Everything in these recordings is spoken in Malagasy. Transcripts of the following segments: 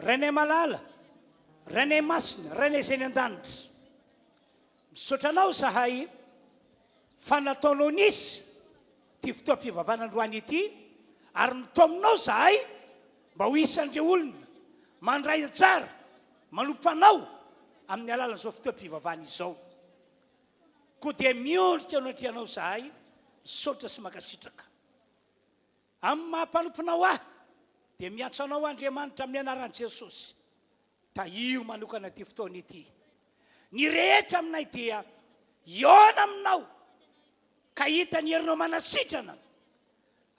René Malala, René Masina, René izay ny an-danitra. Misotranao zahay fa nataonao nisy ty fotoam-pivavanan-droany ity ary nitominao zahay mba ho isan'ireo olona mandray tsara manompanao amin'ny alalan'izao fotoam-pivavana izao. Koa dia miondrika anatrianao zahay misaotra sy makasitraka. Amin'ny mahampanomponao ahy dia miantso anao Andriamanitra amin'ny anaran'i Jesosy. Taio manokana ty fotoana ity. Ny rehetra aminay dia iona aminao ka hita ny herinao manasitrana,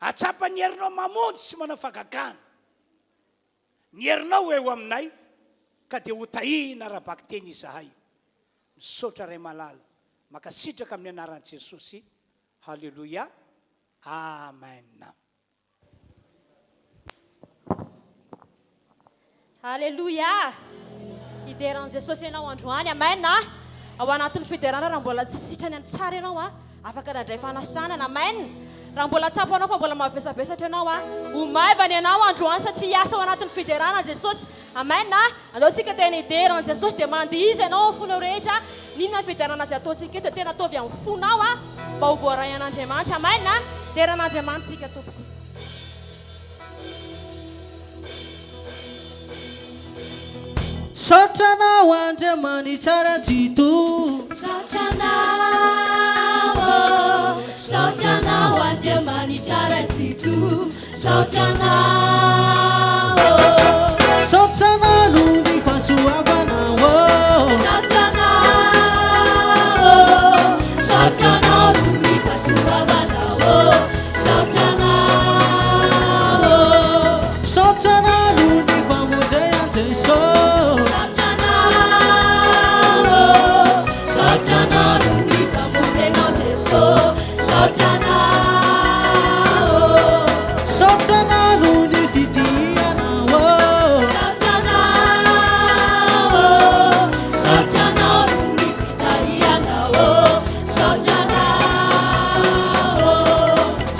atsapa ny herinao mamonjy sy manao fagagana. Ny herinao eo aminay ka dia ho tahina raha-baky teny izahay. Misaotra Ray Malala, makasitraka amin'ny anaran'i Jesosy. Halleluia. Amen. Halleluia. Hideran'i Jesosy ianao androany. Amen. Ao anatin'ny fiderana raha mbola tsy sitrany any tsara ianao afaka nandray fanasitranana. Amen. Raha mbola tsapo anao fa mbola mavesabesatra ianao ho maivany ianao androany satria hiasa ao anatin'ny fiderana Jesosy. Amen. Andao sika tena hideran'i Jesosy dia mandihizy ianao fonao rehetra. Ninona fiderana azy ataontsika eto tena ataovy amin'ny fonao mba ho voaray an'Andriamanitra. Amen. Deran'Andriamanitra tsika tompoko. Saotanao Andriamanitra jito. Sautanao Andriamanitra jito. Sautanao Sautanao fahasoavanao. Sautanao fahasoavanao. Sautanao famonjea Jesosy. Sautanao famonjea Jesosy. Sautanao fidianao. Sautanao fitaianao.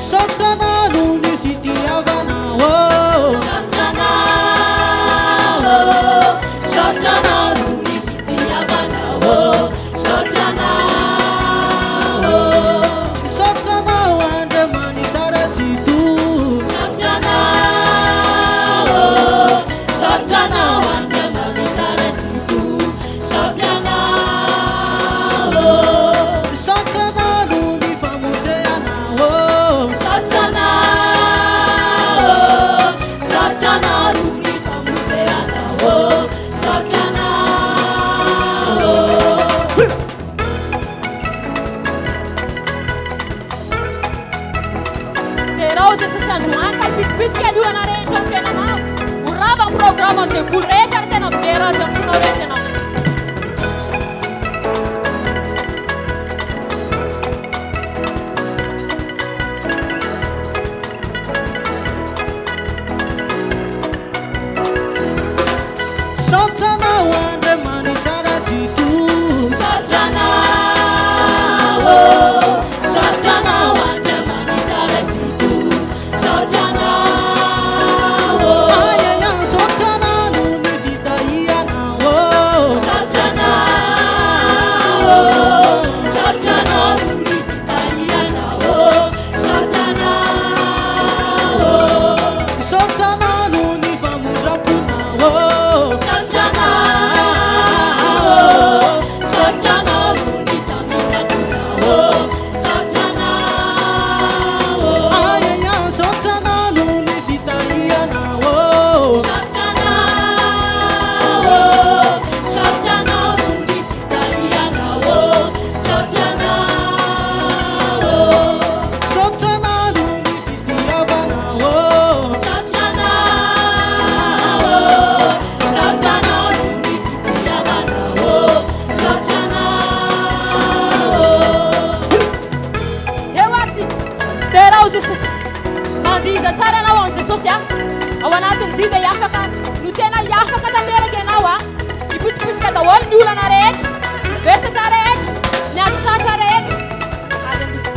Sautanao fidiavanao. Sautanao fitiavanao. Sautanao Andriamanitra jito. Sautanao Andriamanitra jito. Sautanao famonjeanao. Sautanao famonjeanao. Terao Jesosy androany fa hipitipitika ny olana rehetra amin'ny fiainanao. Ho rava ny programa ny devoly rehetra ary tena midera azy amin'ny fonao rehetra ianao. Sautanao Andriamanitra jito. Sautanao Andriamanitra jito. Ayaya Sautanao fitaianao. Sautanao fitaianao. Sautanao famondraponao. Sautanao famondraponao. Ayaya Sautanao fitaianao. Sautanao fitaianao. Sautanao fidiavanao. Sautanao fitiavanao. Eo ary tsika. Terao Jesosy. Mandihiza tsara ianao an'i Jesosy ao anatin'ny dida hiafaka no tena hiafaka tanteraka ianao hipitipitika daholo ny olana rehetra, ny vesatra rehetra, ny androsatrotra rehetra. Halleluia.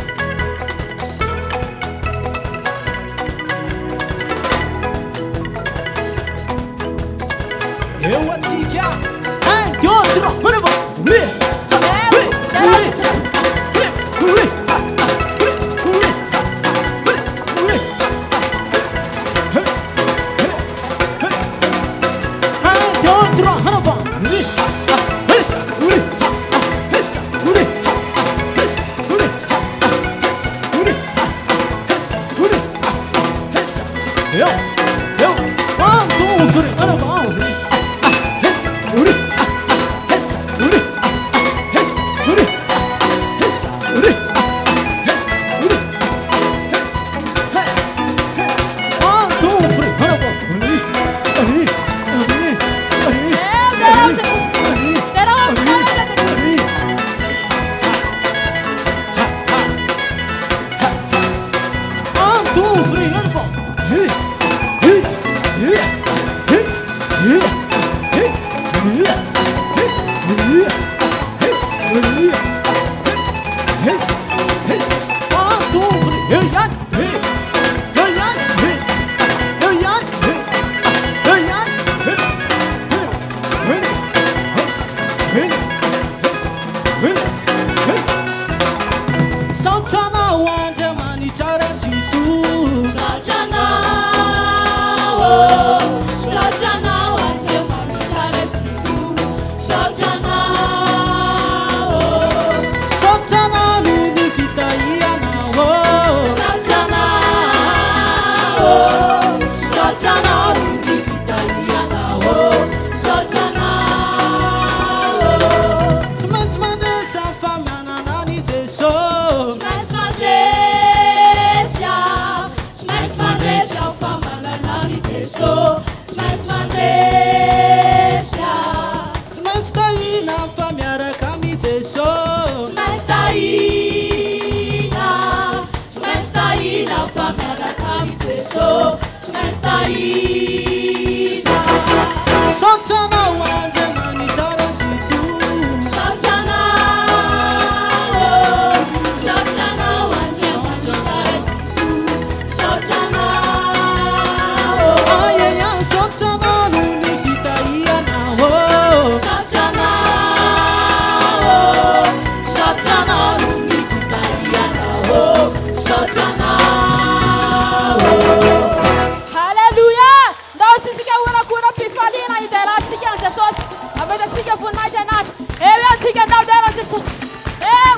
Deran'an'i Jesosy. Eo!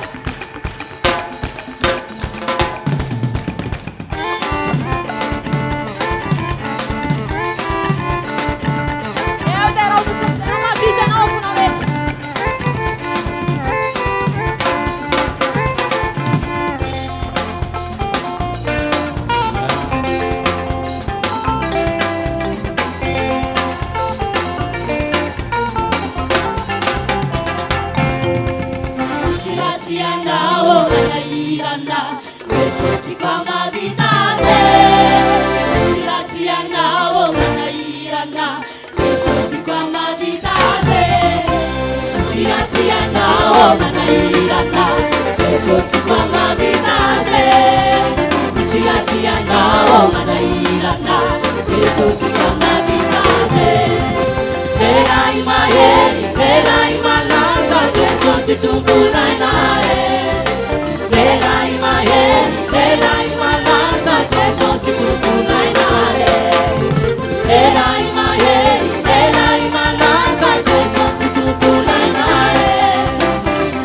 Eo deran'o Jesosy, tena mahavizy anao fonao rehetra. Sirasianao manairana Jesosy kwa mavitaze. Sirasianao manairana Jesosy kwa mavitaze. Sirasianao manairana Jesosy kwa mavitaze. Sirasianao manairana Jesosy kwa mavitaze. Belai maheri, belai malaza Jesosy tumbulan nae. Belai maheri, belai malaza Jesosy tumbulan nae. Belai maheri, belai malaza Jesosy tumbulan nae.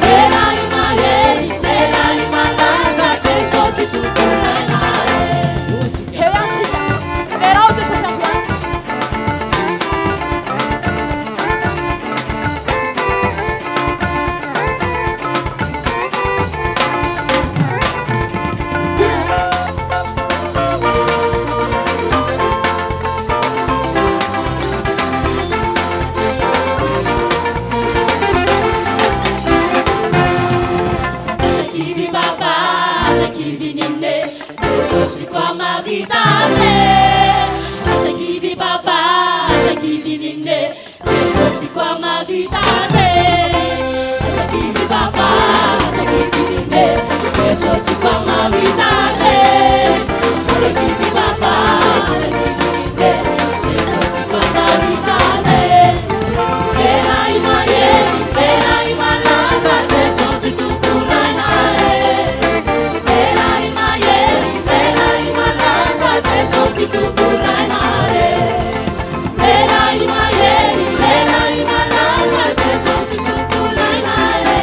Belai maheri, belai malaza Jesosy tumbulan nae. Eo ihany tsika. Verao Jesosy amin'ny fiainana. Kivi baba, kivi nine, Jesosy kwa mavitaze. Kivi baba, kivi nine, Jesosy kwa mavitaze. Kivi baba, kivi nine, Jesosy kwa mavitaze. Kivi baba, kivi nine, Jesosy kwa mavitaze. Belai maheri, belai malaza Jesosy tumbulan nae. Belai maheri, belai malaza Jesosy tumbulan nae. Belai maheri, belai malaza Jesosy tumbulan nae.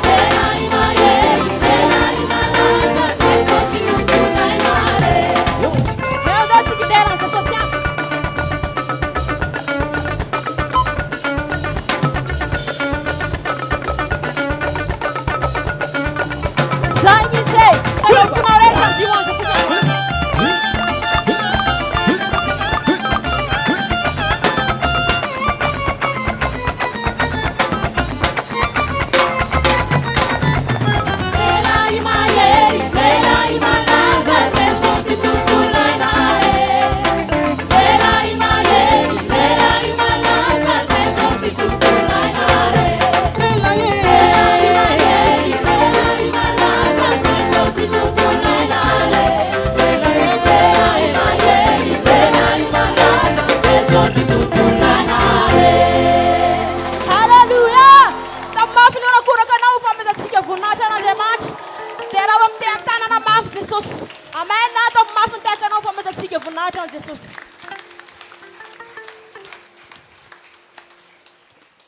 Belai maheri, belai malaza Jesosy tumbulan nae. Eo dao tsika deran'ni Jesosy any. Zay mihitsy e. Aleo fonao rehetra midio an'i Jesosy any. Belai maheri, belai malaza Jesosy tumbulan nae. Belai maheri, belai malaza Jesosy tumbulan nae. Belai maheri, belai malaza Jesosy tumbulan nae. Belai maheri, belai malaza Jesosy tumbulan nae. Halleluja! Tamin'ny mafy ny orakoraka anao ho fametantsika voninahitra an'Andriamanitra. Dia raha amin'ny tehan-tanana mafy Jesosy. Amen. Tamin'ny mafy ny tehaka anao ho fametantsika voninahitra an'i Jesosy.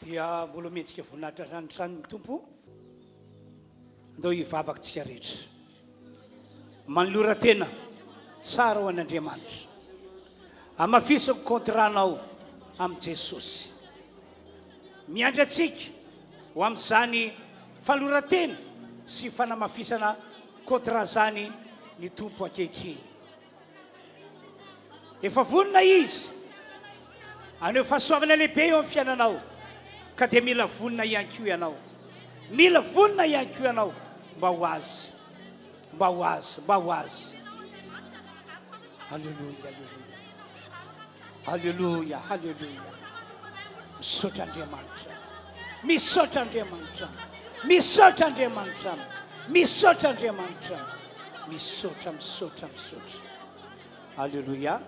dia mbola mentsika voninahitra ranotrano tompo andao hivavakantsika rehetra manolora tena tsara ho an'Andriamanitra amafisako kontranao amin'i Jesosy miandry atsika ho amin'izany faloratena sy fanamafisana kontra zany ny tompo akehitriny efa vonona izy aneo fahasoavana lehibe eo amin'ny fiainanao ka dia mila vonina ihany koa ianao mila vonina ihany koa ianao mba ho azy mba ho azy mba ho azy halleluja halleluja halleluja halleluja misaotra Andriamanitra misaotra Andriamanitra misaotra Andriamanitra misaotra Andriamanitra misaotra misaotra misaotra halleluja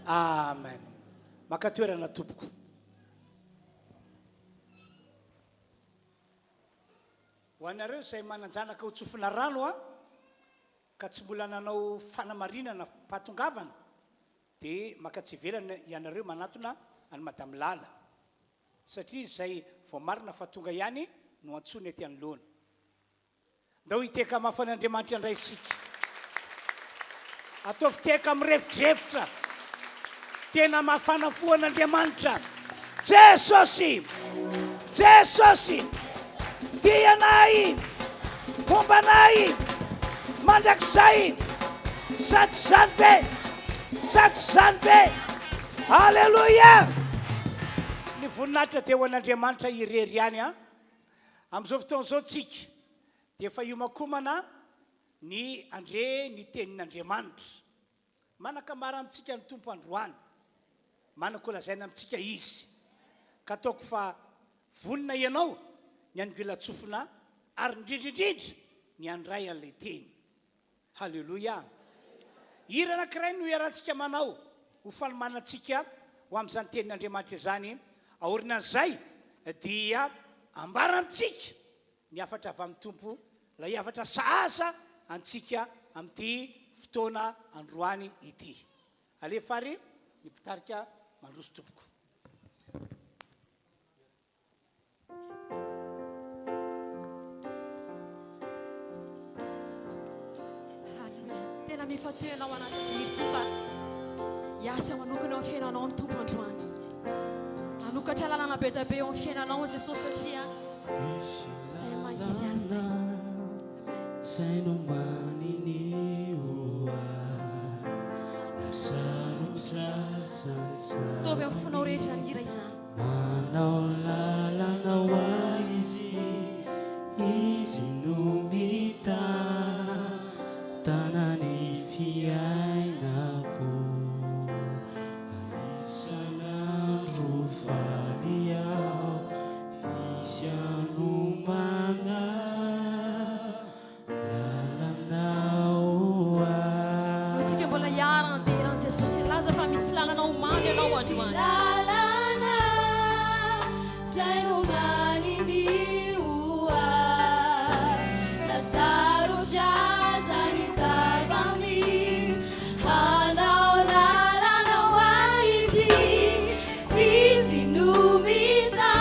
amen maka toerana tompoko ho anareo izay mananjanaka ho tsofina rano ka tsy mbola nanao fanamarinana patongavana dia maka tsy velana ianareo manatona any madamy lala satria izay vao marina fa tonga ihany no antsony aty anoloana. Ndao hiteka mafan'Andriamanitra andray isika. Ataovy teka mirefitrefitra. Tena mafana fo an'Andriamanitra. Jesosy! Jesosy! Tia anay! Momba anay! Mandrakizay! Sady zany be! Sady zany be! Halleluja! Ny voninahitra teo an'Andriamanitra irery ihany a. Amin'izao fotoana izao tsika dia efa iomakomana ny andre ny tenin'Andriamanitra. Manakamara amintsika ny tompo androany. Manako lazaina amintsika izy. Ka ataoko fa vonina ianao ny angoelatsofina ary indrindrindrindra ny andray an'ilay teny. Halleluja. Hira anankiray no iarahantsika manao ho fanomanantsika ho amin'izany tenin'Andriamanitra izany. Aorinan'izay dia ambara amintsika ny afatra avy amin'ny tompo, ilay afatra sahaza antsika amin'ity fotoana androany ity. Alefary ny mpitarika mandroso tompoko. Tena mifatenao anaty dity fa hiasa manokana amin'ny fiainanao ny tompo androany. Anokatra lalàna be dia be eo amin'ny fiainanao Jesosy satria izay mahizy azy. Sai no manini ua sarutra sansa Tovy amin'ny fonao rehetra ny hira izany. manao lalana wa izy no mita tanany fiainako isanandro faly aho izy anomana Tsika mbola hiarana dia iran'i Jesosy ilaza fa misy lalana omany ianao androany. Lalana zay omany ua nasarotra zany zava-misy hanao lalana hoa izy fizy nomita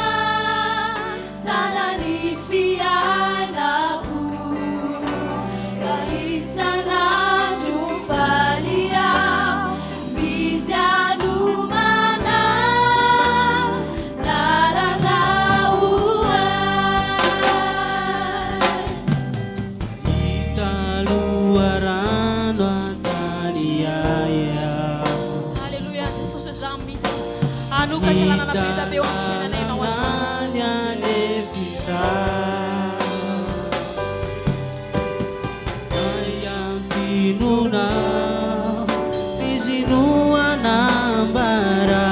tanany fiainako ka isanandro falia misy anomana lalana hoa italuarano antany aya Halleluja, Jesosy za mihitsy anokatra lalana be dia be eo amin'ny fiainanay ianao androany. anefisa ayampinuna izinua nambara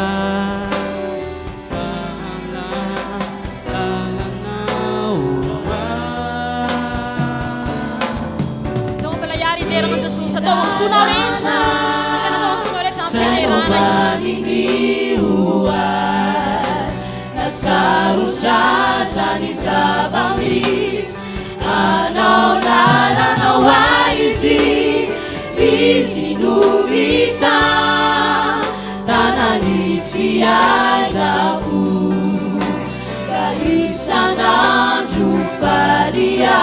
Então pela yari dera mas Jesus atau funau recha. Kana atau funau recha ampai rana Manini ua nasarotra zany zava-misy hanao lalana hoa izy fizy nomita tanany fiainako ka isanandro falia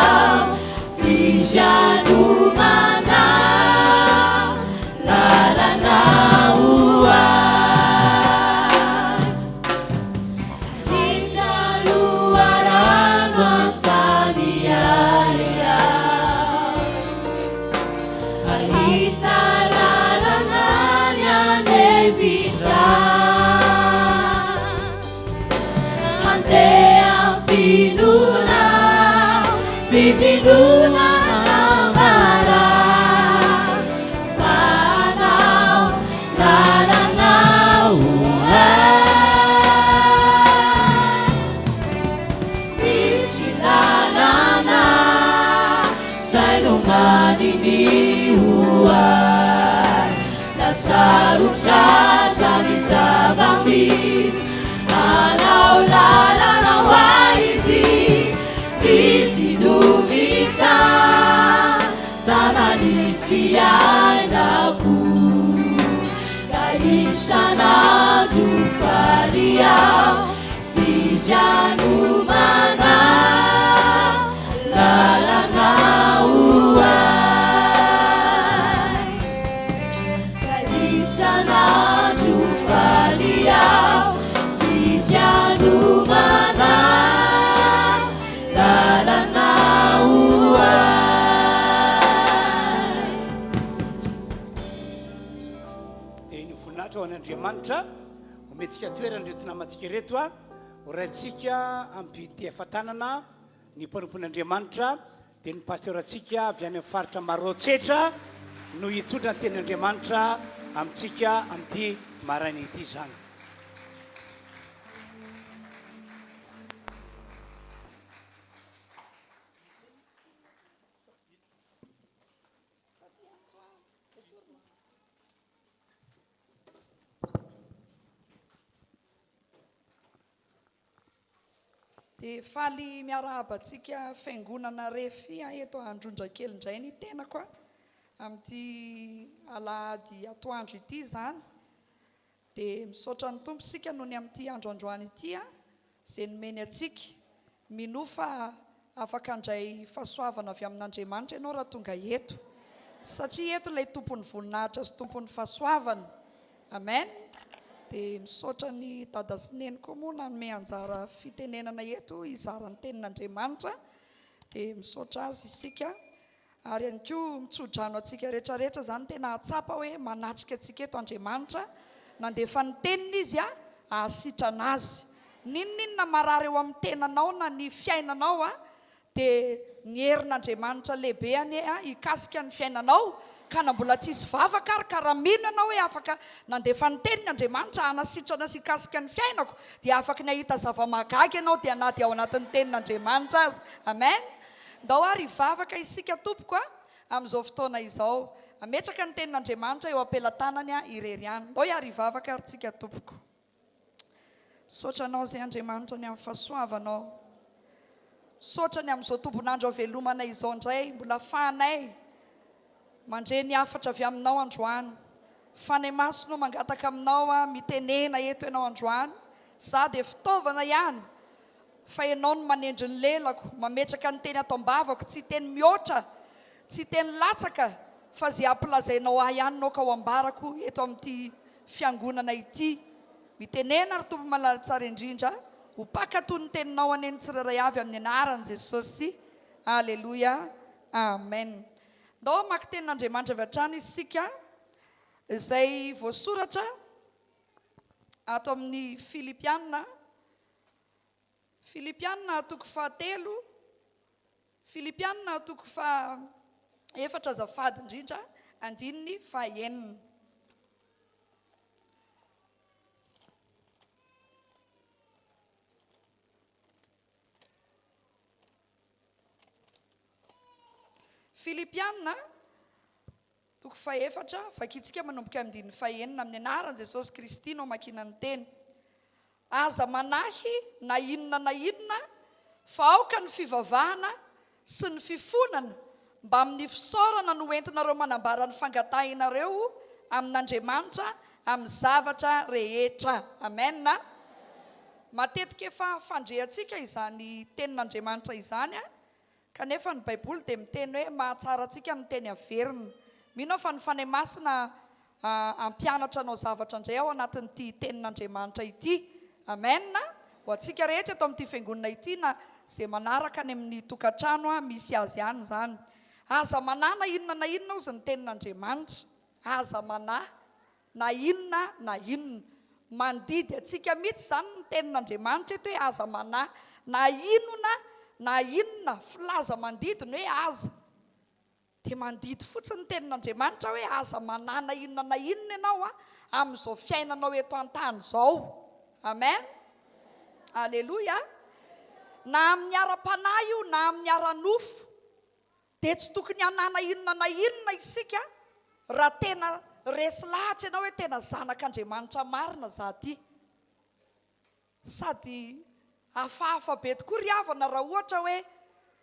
fizy anomana lalana hoa italuarano antany aya ahita lalana ny anevitra handeha ampinona fizinona nambara fanao lalana hoa misy lalana zay lomaniny hoa nasarotra zany zava-misy hanao lalana hoa izy fizy nomita tenan'Andriamanitra omentsika toerana reto namantsika reto a oraintsika ampity afatanana ny mpanompon'Andriamanitra dia ny pasteuratsika avy any amin'ny faritra Marotsetra no hitondra ny tenan'Andriamanitra amintsika amin'ity marany ity zany. Dia faly miarahabantsika fiangonana refia eto Androndrakely indray ny tenako amin'ity alahady atoandro ity zany. Dia misaotra ny tompo sika noho ny amin'ity androandroany ity izay nomeny atsika minofa afaka andray fahasoavana avy amin'Andriamanitra ianao raha tonga eto, satria eto ilay tompon'ny voninahitra sy tompon'ny fahasoavana. Amen. Dia misaotra ny dada sy neny koa moa nanome anjara fitenenana eto izara ny tenin'Andriamanitra. Dia misaotra azy isika ary ihany koa mitsodrano atsika rehetrarehetra zany tena atsapa hoe manatrika atsika eto Andriamanitra, nandefa ny teniny izy ahasitrana azy. Ninona marary eo amin'ny tenanao na ny fiainanao dia ny herin'Andriamanitra lehibe anie hikasika ny fiainanao ka na mbola tsisy vavaka ary ka raha mino ianao hoe afaka nandefa ny tenin'Andriamanitra hanasitrana sy hikasika ny fiainako dia afaka ny ahita zava-mahagaga ianao dia anaty ao anatin'ny tenin'Andriamanitra azy. Amen. Ndao ary vavaka isika tompoko amin'izao fotoana izao, ametraka ny tenin'Andriamanitra eo ampelantanany irery any. Ndao ary vavaka ary tsika tompoko. Misaotra anao izay Andriamanitra ny amin'ny fahasoavanao, misaotra ny amin'izao tombonandro avelomana izao indray, mbola fahanay mandre ny afatra avy aminao androany. Fanay maso no mangataka aminao mitenena eto ianao androany. Za dia fitaovana ihany fa ianao no manendry ny lelako, mametraka ny teny ato am-bavako, tsy teny mihoatra, tsy teny latsaka, fa zay ampilazainao ahy ihany no ka ho ambarako eto amin'ity fiangonana ity. Mitenena ary tompo malala tsara indrindra, ho pakatoy ny teninao aneny tsirairay avy amin'ny anaran'i Jesosy. Aleluia. Amen. Ndao maka tenin'Andriamanitra avy hatrany isika izay voasoratra ato amin'ny Filipianina. Filipianina toko 4, Filipianina toko 4 azafady indrindra, 9:9. Filipianina toko 4 vakitsika manomboka amin'ny 9 amin'ny anaran'i Jesosy Kristy no makina ny teny. Aza manahy na inona fa aoka ny fivavahana sy ny fifonana mba amin'ny fisaorana no entinareo manambara ny fangatahinareo amin'Andriamanitra amin'ny zavatra rehetra. Amen. Matetika efa fandrehantsika izany tenin'Andriamanitra izany kanefa ny Baiboly dia miteny hoe mahatsara antsika ny teny averina. Mino fa ny fanay masina ampianatra anao zavatra indray ao anatin'ity tenin'Andriamanitra ity. Amen. Ho antsika rehetra eto amin'ity fiangonana ity na izay manaraka any amin'ny tokantrano misy azy ihany zany. Aza manana inona ozy ny tenin'Andriamanitra. Aza manahy na inona. Mandidy atsika mihitsy zany ny tenin'Andriamanitra eto hoe aza manahy na inona filaza mandidy ny hoe aza. Dia mandidy fotsiny ny tenin'Andriamanitra hoe aza manana inona ianao amin'izao fiainanao eto an-tany izao. Amen. Aleluia. Na amin'ny ara-panahy io na amin'ny ara-nofo dia tsy tokony hanana inona isika raha tena resy lahatra ianao hoe tena zanak'Andriamanitra marina za ty. Sady hafahafa be tokoa ry havana raha ohatra hoe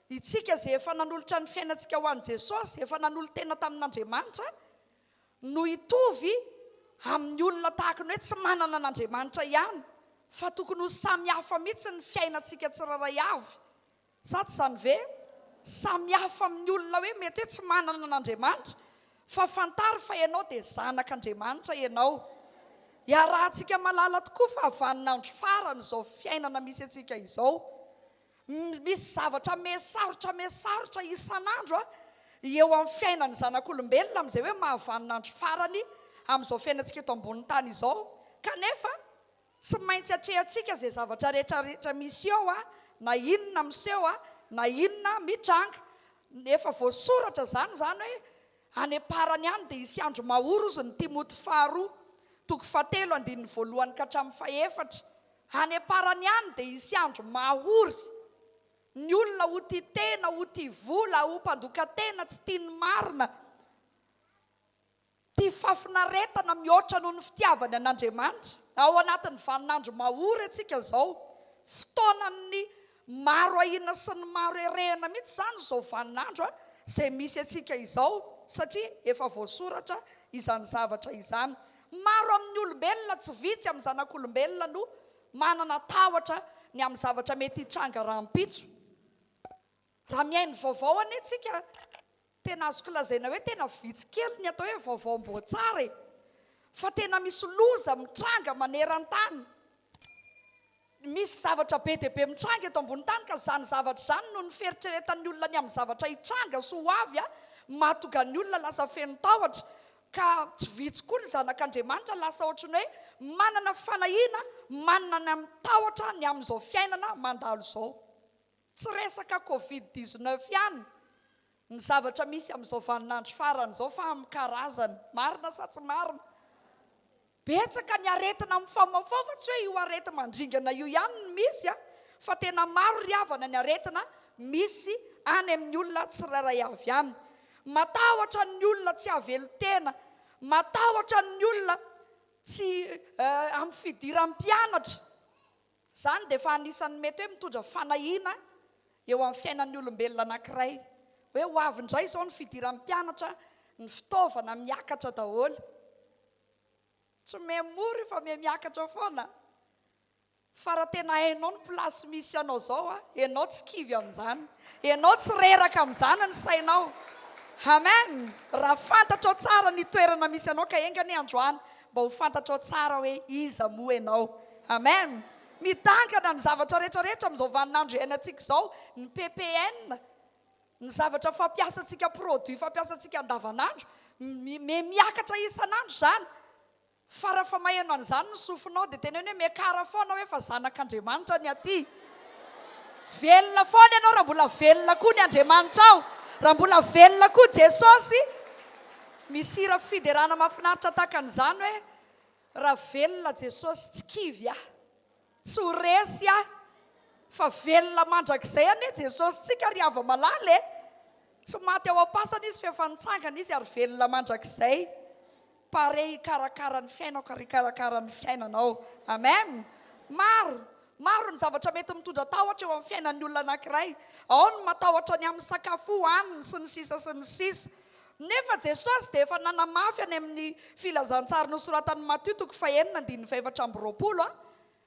itsika izay efa nanolotra ny fiainantsika ho an'i Jesosy, efa nanolo tena tamin'Andriamanitra, no hitovy amin'ny olona tahaka ny hoe tsy manana an'Andriamanitra ihany, fa tokony ho samy hafa mihitsy ny fiainantsika tsiraray avy. Sa tsy zany ve? Samy hafa amin'ny olona hoe mety hoe tsy manana an'Andriamanitra, fa fantary fa ianao dia zanak'Andriamanitra ianao. Iarahantsika malala tokoa fa avanin'andro farany izao fiainana misy atsika izao. Misy zavatra mesarotra isan'andro eo amin'ny fiainan'ny zanak'olombelona amin'izay hoe mahavanin'andro farany amin'izao fiainantsika eto ambonin'ny tany izao. kanefa tsy maintsy atrehantsika zay zavatra rehetrarehetra misy eo na inona miseho na inona mitranga nefa voasoratra zany hoe aneparany any dia isy andro mahoro izy ny Timoty 2:7 ka hatramin'ny 4 aneparany any dia isy andro mahory ny olona ho tia tena ho tia vola ho mpandoka tena tsy tia ny marina tia fafinaretana mihoatra noho ny fitiavany an'Andriamanitra ao anatin'ny vaninandro mahory atsika zao fotoanany maro ahina sy ny maro erehana mihitsy zany zao vaninandro zay misy atsika izao satria efa voasoratra izany zavatra izany maro amin'ny olombelona tsy vitsy amin'ny zanak'olombelona no manana tahotra ny amin'ny zavatra mety hitranga rahampitso raha miainy vaovao anie tsika tena azoko lazaina hoe tena vitsy kely ny atao hoe vaovaom-boatsara fa tena misy loza mitranga maneran-tany misy zavatra be dia be mitranga eto ambony tany ka zany zavatra zany no ny feritreretan'ny olona ny amin'ny zavatra hitranga sy ho avy mahatonga ny olona lasa feno tahotra ka tsy vitsy koa ny zanak'Andriamanitra lasa ohatrany hoe manana fanahina manana mitahotra ny amin'izao fiainana mandalo zao tsy resaka COVID-19 ihany ny zavatra misy amin'izao vaninandro farany zao fa amin'ny karazany marina sa tsy marina betsaka ny aretina mifamafao fa tsy hoe io arety mandringana io ihany ny misy fa tena maro riavana ny aretina misy any amin'ny olona tsirairay avy aminy matahotra ny olona tsy avelo tena matahotra ny olona tsy amin'ny fidiram-pianatra zany dia fa anisan'ny mety hoe mitondra fanahina eo amin'ny fiainan'ny olombelona anankiray hoe ho avy indray zao ny fidiram-pianatra ny fitaovana miakatra daholo tsy memory fa miakatra foana fa raha tena hainao ny plasy misy anao zao ianao tsy kivy amin'izany ianao tsy reraka amin'izany ny sainao amen raha fantatrao tsara ny toerana misy anao ka engany androany mba ho fantatrao tsara hoe iza moa ianao amen midangana ny zavatra rehetrarehetra amin'izao vaninandro iainantsika izao ny PPN ny zavatra fampiasantsika produit fampiasantsika andavanandro miakatra isanandro zany fa raha fa maheno an'izany ny sofinao dia tena hoe miakara foana hoe fa zanak'Andriamanitra ny aty velona foana ianao raha mbola velona koa ny Andriamanitra ao raha mbola velona koa Jesosy misy fiderana mahafinaritra tahaka an'izany hoe raha velona Jesosy tsy kivy tsy ho resy fa velona mandrakizay anie Jesosy tsika riava malala tsy maty ao am-pasana izy fa efa nitsangana izy ary velona mandrakizay pare hikarakara ny fiainao ka hikarakara ny fiainanao amen maro ny zavatra mety mitondra tahotra eo amin'ny fiainan'ny olona anankiray ao ny matahotra ny amin'ny sakafo hohaniny sy ny sisa sy ny sisa nefa Jesosy dia efa nanamafy any amin'ny filazantsary nosoratan'ny Matteo 9:4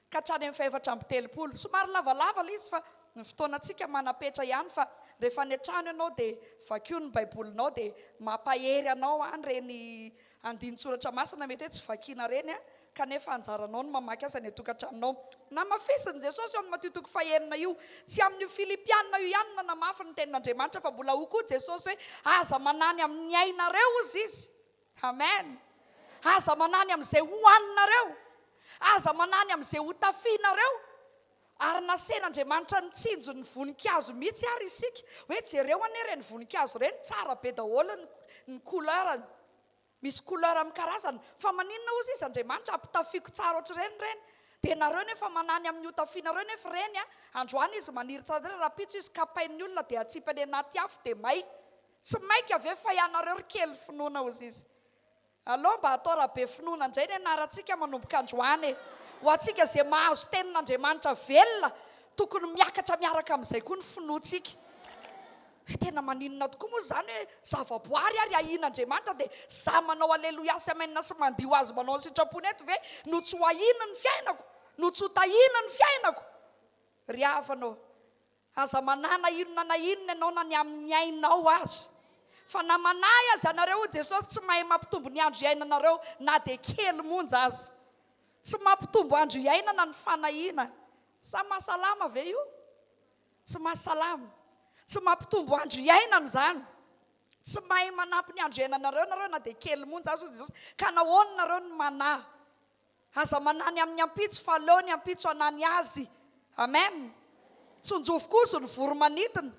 ka hatrany amin'ny 4:30 somary lavalava ilay izy fa ny fotoanantsika manapetra ihany fa rehefa ny an-trano ianao dia vakio ny baibolinao dia mampahery anao reny andin-tsoratra masina mety hoe tsy vakiana reny kanefa anjaranao no mamaky azy ny atokantranonao namafisiny Jesosy eo amin'ny Matteo 4:1 io tsy amin'ny Filipianina io ihany nanamafy ny tenin'Andriamanitra fa mbola ho koa Jesosy hoe aza manany amin'ny ainareo izy amen aza manany amin'izay hohaninareo aza manany amin'izay hotafianareo ary nasen'Andriamanitra ny tsinjo ny voninkazo mihitsy ary isika hoe jereo anie reny voninkazo reny tsara be daholo ny couleur misy couleur amin'ny karazany fa maninona ozy izy Andriamanitra ampitafiako tsara ohatr'ireny dia nareo nefa manany amin'ny hotafianareo nefa reny androany izy maniry tsara raha pitso izy kapain'ny olona dia atsipany anaty afo dia may tsy maika ave fa ianareo ry kely finoana ozy izy aloha mba atao raha be finoana indray ny anarantsika manomboka androany ho atsika zay mahazo tenin'Andriamanitra velona tokony miakatra miaraka amin'izay koa ny finoantsika tena maninona tokoa moa zany hoe zavaboary ary ahian'Andriamanitra dia za manao aleloia sy amenina sy mandio azy manao ny sitrapony eto ve no tsy ho ahina ny fiainako no tsy ho tahina ny fiainako ry havanao aza manana inona na inona ianao na ny amin'ny ainao azy fa na manahy azy anareo Jesosy tsy mahay mampitombo ny andro iainanareo na dia kely monja azy tsy mampitombo andro iainana ny fanahina sa mahasalama ve io tsy mahasalama tsy mampitombo andro iainana zany tsy mahay manampy ny andro iainanareo nareo na dia kely monja azy Jesosy ka nahoana nareo ny manahy aza manany amin'ny ampitso fa aleo ny ampitso anany azy. Amen. Tsonjofo kosa ny voromanidina.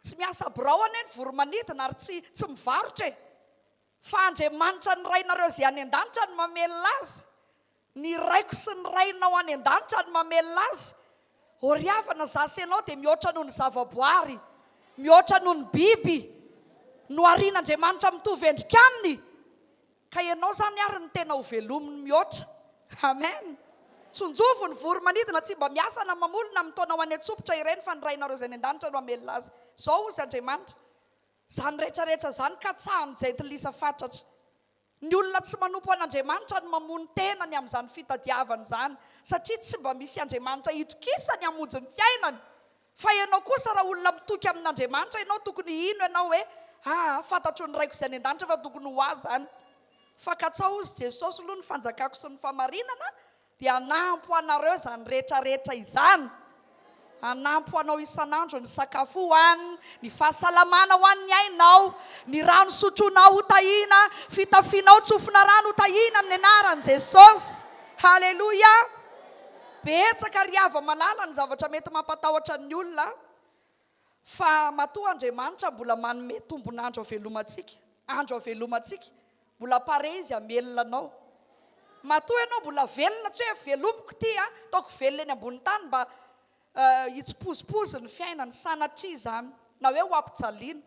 Tsy miasa braona ny voromanidina ary tsy mivarotra e. Fa Andriamanitra ny rainareo izay any an-danitra ny mamelona azy. Ny raiko sy ny rainao any an-danitra ny mamelona azy. Oriavana zasy ianao dia mihoatra noho ny zavaboary, mihoatra noho ny biby, no arian'Andriamanitra mitovy endrika aminy. Ka ianao zany ary ny tena ho velominy mihoatra. Amen. Tsonjofo ny voromanidina tsy mba miasa na mamolona mitona ho any an-tsopitra ireny fa ny rainareo izay any an-danitra no mamelona azy. Zao ozy Andriamanitra. Zany rehetrarehetra zany ka tsahan'izay tilisa fatratra. Ny olona tsy manompo an'Andriamanitra no mamono tenany amin'izany fitadiavana zany, satria tsy mba misy Andriamanitra itokisany hamonjy ny fiainany. Fa ianao kosa raha olona mitoky amin'Andriamanitra, ianao tokony ino ianao hoe fantatro ny raiko izay any an-danitra fa tokony ho azy zany. Fakatsao ozy Jesosy aloha ny fanjakako sy ny famarinana, dia anampo anareo zany rehetrarehetra izany. Anampo anao isan'andro ny sakafo hoaniny, ny fahasalamana ho an'ny ainao, ny rano sotroinao hotahina, fitafianao tsofina rano hotahina amin'ny anaran'i Jesosy. Haleloia. Betsaka ry hava malala ny zavatra mety mampatahotra ny olona, fa matoa Andriamanitra mbola manome tombon'andro havelomantsika. Andro havelomantsika. Mbola pare izy hamelona anao. Matoa ianao mbola velona, tsy hoe velomiko ty taoko velona eny ambony tany mba hitsipozipozy ny fiainany, sanatria izany na hoe ho ampijaliana.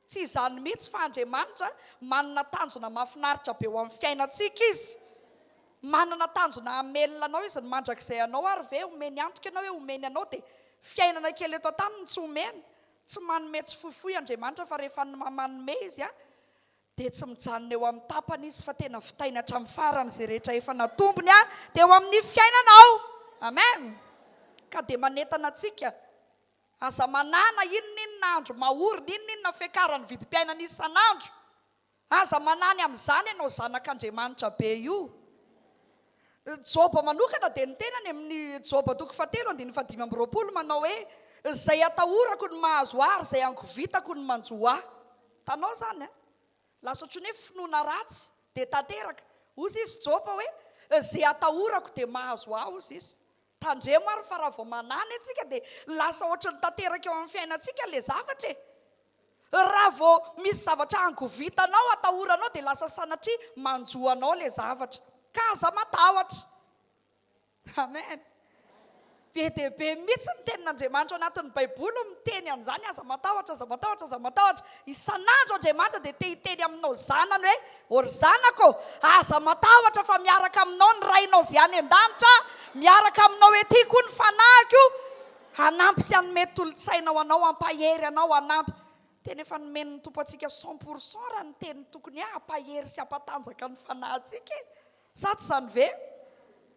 Tsy izany mihitsy fa Andriamanitra manana tanjona mahafinaritra be ho amin'ny fiainantsika izy. Manana tanjona hamelona anao izy ny mandrakizay anao, ary ve omeny antoka ianao hoe omeny anao dia fiainana kely eto taminy tsy omeny. Tsy manome tsy fohifohy Andriamanitra fa rehefa manome izy dia tsy mijanona eo amin'ny tapany izy fa tena vitaina hatramin'ny farany izay rehetra efa natombony dia eo amin'ny fiainanao. Amen. Ka dia manentana antsika aza manana inona andro mahorina, inona fiakarany vidim-piainana isan'andro. Aza manany amin'izany ianao zanak'Andriamanitra be io. Joba manokana dia ny tenany amin'ny Joba 4:5 manao hoe izay atahorako ny mahazo ahy, izay angovitako ny manjo ahy. Tanao zany lasa ohatran'ny hoe finoana ratsy dia tanteraka. Ozy izy Joba hoe izay atahorako dia mahazo ahy ozy izy. Tandremo ary fa raha vao manany antsika dia lasa ohatran'ny tanteraka eo amin'ny fiainantsika le zavatra e. Raha vao misy zavatra angovitanao, atahoranao dia lasa sanatria manjoanao le zavatra. Ka aza matahotra. Amen. Be dia be mihitsy ny tenin'Andriamanitra anatin'ny Baiboly miteny an'izany, aza matahotra, aza matahotra, aza matahotra. Isan'andro Andriamanitra dia te-hiteny aminao zanany hoe ory zanako, aza matahotra fa miaraka aminao ny rainao izay any an-danitra, miaraka aminao ety koa ny fanahiko, hanampy sy hanome tolotsainao anao, hampahery anao, hanampy. Tena efa nomeny ny tompo antsika 100% raha ny teny tokony hampahery sy hampatanjaka ny fanahintsika. Sa tsy zany ve?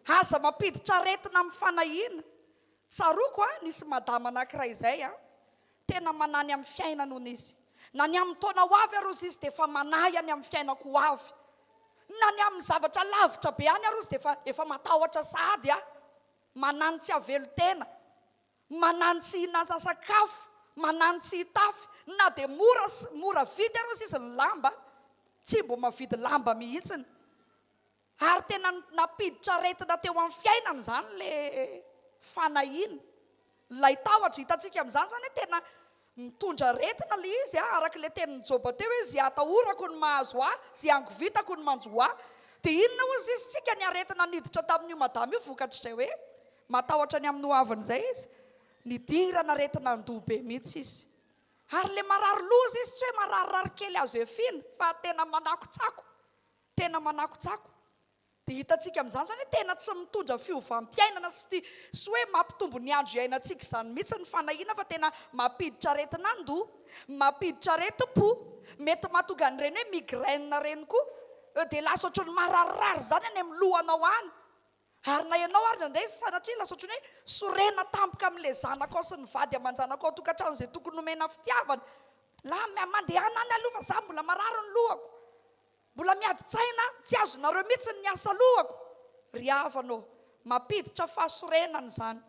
Aza mampiditra aretina amin'ny fanahiana. Tsaroko nisy madama anankiray izay tena manany amin'ny fiainana hono izy. Na ny amin'ny taona ho avy arozy izy dia efa manahy any amin'ny fiainako ho avy. Na ny amin'ny zavatra lavitra be any arozy dia efa matahotra sahady manany tsy havelo tena, manany tsy hinana sakafo, manany tsy hitafy. Na dia mora vidy arozy izy ny lamba, tsy mbo mavidy lamba mihitsiny. Ary tena napiditra aretina teo amin'ny fiainana zany le fanahiana. Ilay tahotra hitantsika amin'izany zany tena mitondra aretina le izy araka le tenin'ny Joba teo hoe izay atahorako ny mahazo ahy, izay angovitako ny manjo ahy. Dia inona ozy izy tsika ny aretina niditra tamin'io madama io vokatra izay hoe matahotra ny amin'ny hoaviny izay izy, nidirana aretina andoha be mihitsy izy. Ary le marary loza izy tsy hoe mararirary kely azo efina fa tena manakotsako. Tena manakotsako. Dia hitantsika amin'izany zany tena tsy mitondra fiovam-piainana sy hoe mampitombo ny andro iainantsika izany mihitsy ny fanahiana, fa tena mampiditra aretina andoha, mampiditra aretim-po, mety mahatonga an'ireny hoe migraine reny koa, dia lasa ohatran'ny mararirary zany any amin'ny lohanao any. Ary na ianao ary indray sanatria lasa ohatran'ny hoe sorena tampoka amin'ilay zanakao sy ny vady aman-janakao tokantrano izay tokony nomena fitiavana. Mandeha any aloha fa za mbola marary ny lohako, mbola miadi-tsaina, tsy azonareo mihitsy ny asa lohako. Ry havanao, mampiditra fahasorenana izany,